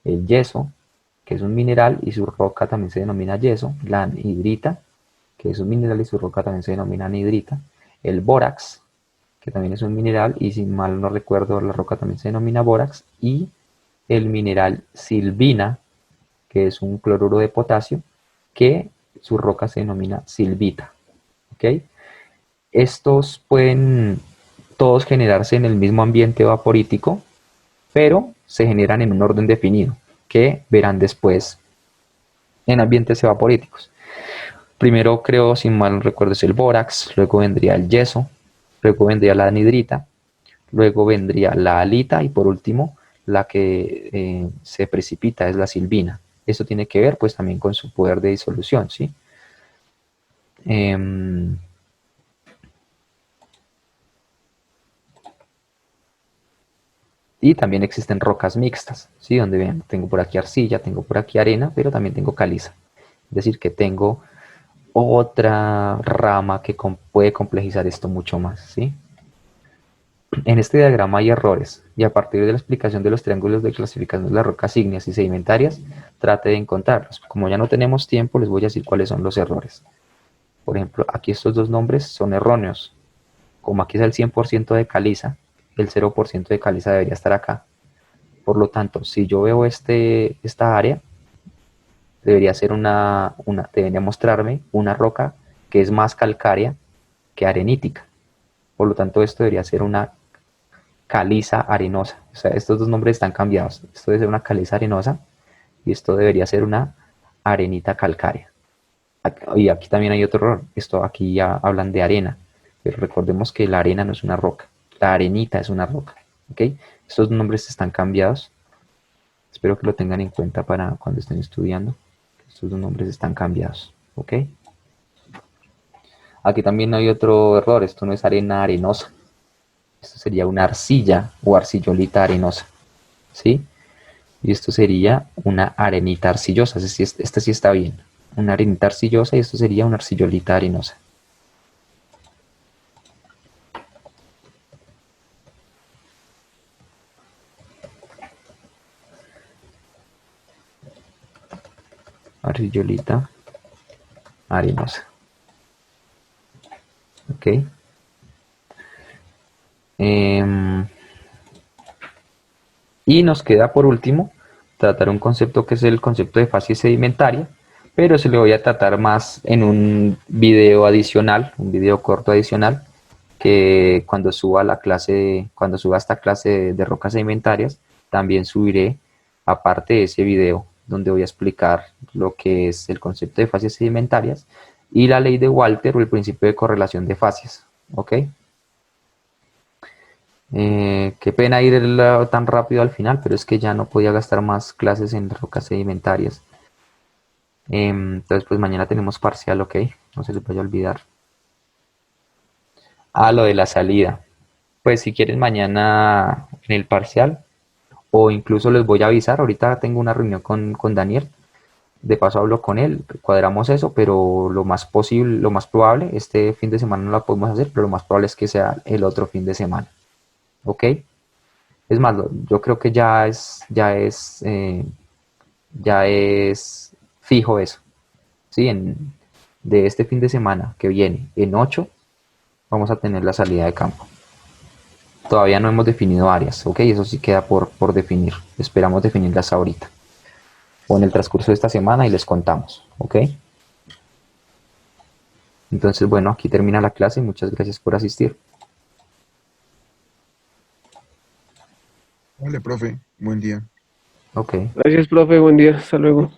el yeso, que es un mineral y su roca también se denomina yeso, la anhidrita, que es un mineral y su roca también se denomina anhidrita, el bórax, que también es un mineral y si mal no recuerdo la roca también se denomina bórax, y el mineral silvina, que es un cloruro de potasio, que su roca se denomina silvita. ¿Ok? Estos pueden todos generarse en el mismo ambiente vaporítico, pero se generan en un orden definido, que verán después en ambientes evaporíticos. Primero creo, si mal no recuerdo, es el bórax, luego vendría el yeso, luego vendría la anhidrita, luego vendría la halita y por último la que se precipita es la silvina. Esto tiene que ver pues también con su poder de disolución, ¿sí? Y también existen rocas mixtas, ¿sí? Donde vean, tengo por aquí arcilla, tengo por aquí arena, pero también tengo caliza. Es decir, que tengo otra rama que puede complejizar esto mucho más, ¿sí? En este diagrama hay errores, y a partir de la explicación de los triángulos de clasificación de las rocas ígneas y sedimentarias, trate de encontrarlos. Como ya no tenemos tiempo, les voy a decir cuáles son los errores. Por ejemplo, aquí estos dos nombres son erróneos. Como aquí es el 100% de caliza, el 0% de caliza debería estar acá. Por lo tanto, si yo veo esta área, debería mostrarme una roca que es más calcárea que arenítica. Por lo tanto, esto debería ser una caliza arenosa. O sea, estos dos nombres están cambiados. Esto debe ser una caliza arenosa y esto debería ser una arenita calcárea. Y aquí también hay otro error. Esto aquí ya hablan de arena, pero recordemos que la arena no es una roca. La arenita es una roca. ¿Ok? Estos nombres están cambiados. Espero que lo tengan en cuenta para cuando estén estudiando. Estos dos nombres están cambiados. ¿Ok? Aquí también hay otro error. Esto no es arena arenosa. Esto sería una arcilla o arcillolita arenosa, ¿sí? Y esto sería una arenita arcillosa. Esta sí está bien. Una arenita arcillosa y esto sería una arcillolita arenosa. Arcillolita arenosa. Ok. Y nos queda por último tratar un concepto que es el concepto de fase sedimentaria, pero se lo voy a tratar más en un video adicional, un video corto adicional, que cuando suba la clase, cuando suba esta clase de rocas sedimentarias, también subiré aparte de ese video donde voy a explicar lo que es el concepto de fases sedimentarias y la ley de Walter o el principio de correlación de fases, ¿ok? Qué pena ir tan rápido al final, pero es que ya no podía gastar más clases en rocas sedimentarias. Entonces, pues mañana tenemos parcial, ¿ok? No se les vaya a olvidar. Lo de la salida. Pues si quieren mañana en el parcial, o incluso les voy a avisar, ahorita tengo una reunión con Daniel, de paso hablo con él, cuadramos eso, pero lo más posible, lo más probable, este fin de semana no la podemos hacer, pero lo más probable es que sea el otro fin de semana. ¿Ok? Es más, yo creo que ya es fijo eso. ¿Sí? De este fin de semana que viene, en 8, vamos a tener la salida de campo. Todavía no hemos definido áreas, ¿ok? Eso sí queda por definir. Esperamos definirlas ahorita. O en el transcurso de esta semana y les contamos, ¿ok? Entonces, bueno, aquí termina la clase. Muchas gracias por asistir. Vale, profe, buen día. Ok. Gracias, profe. Buen día. Hasta luego.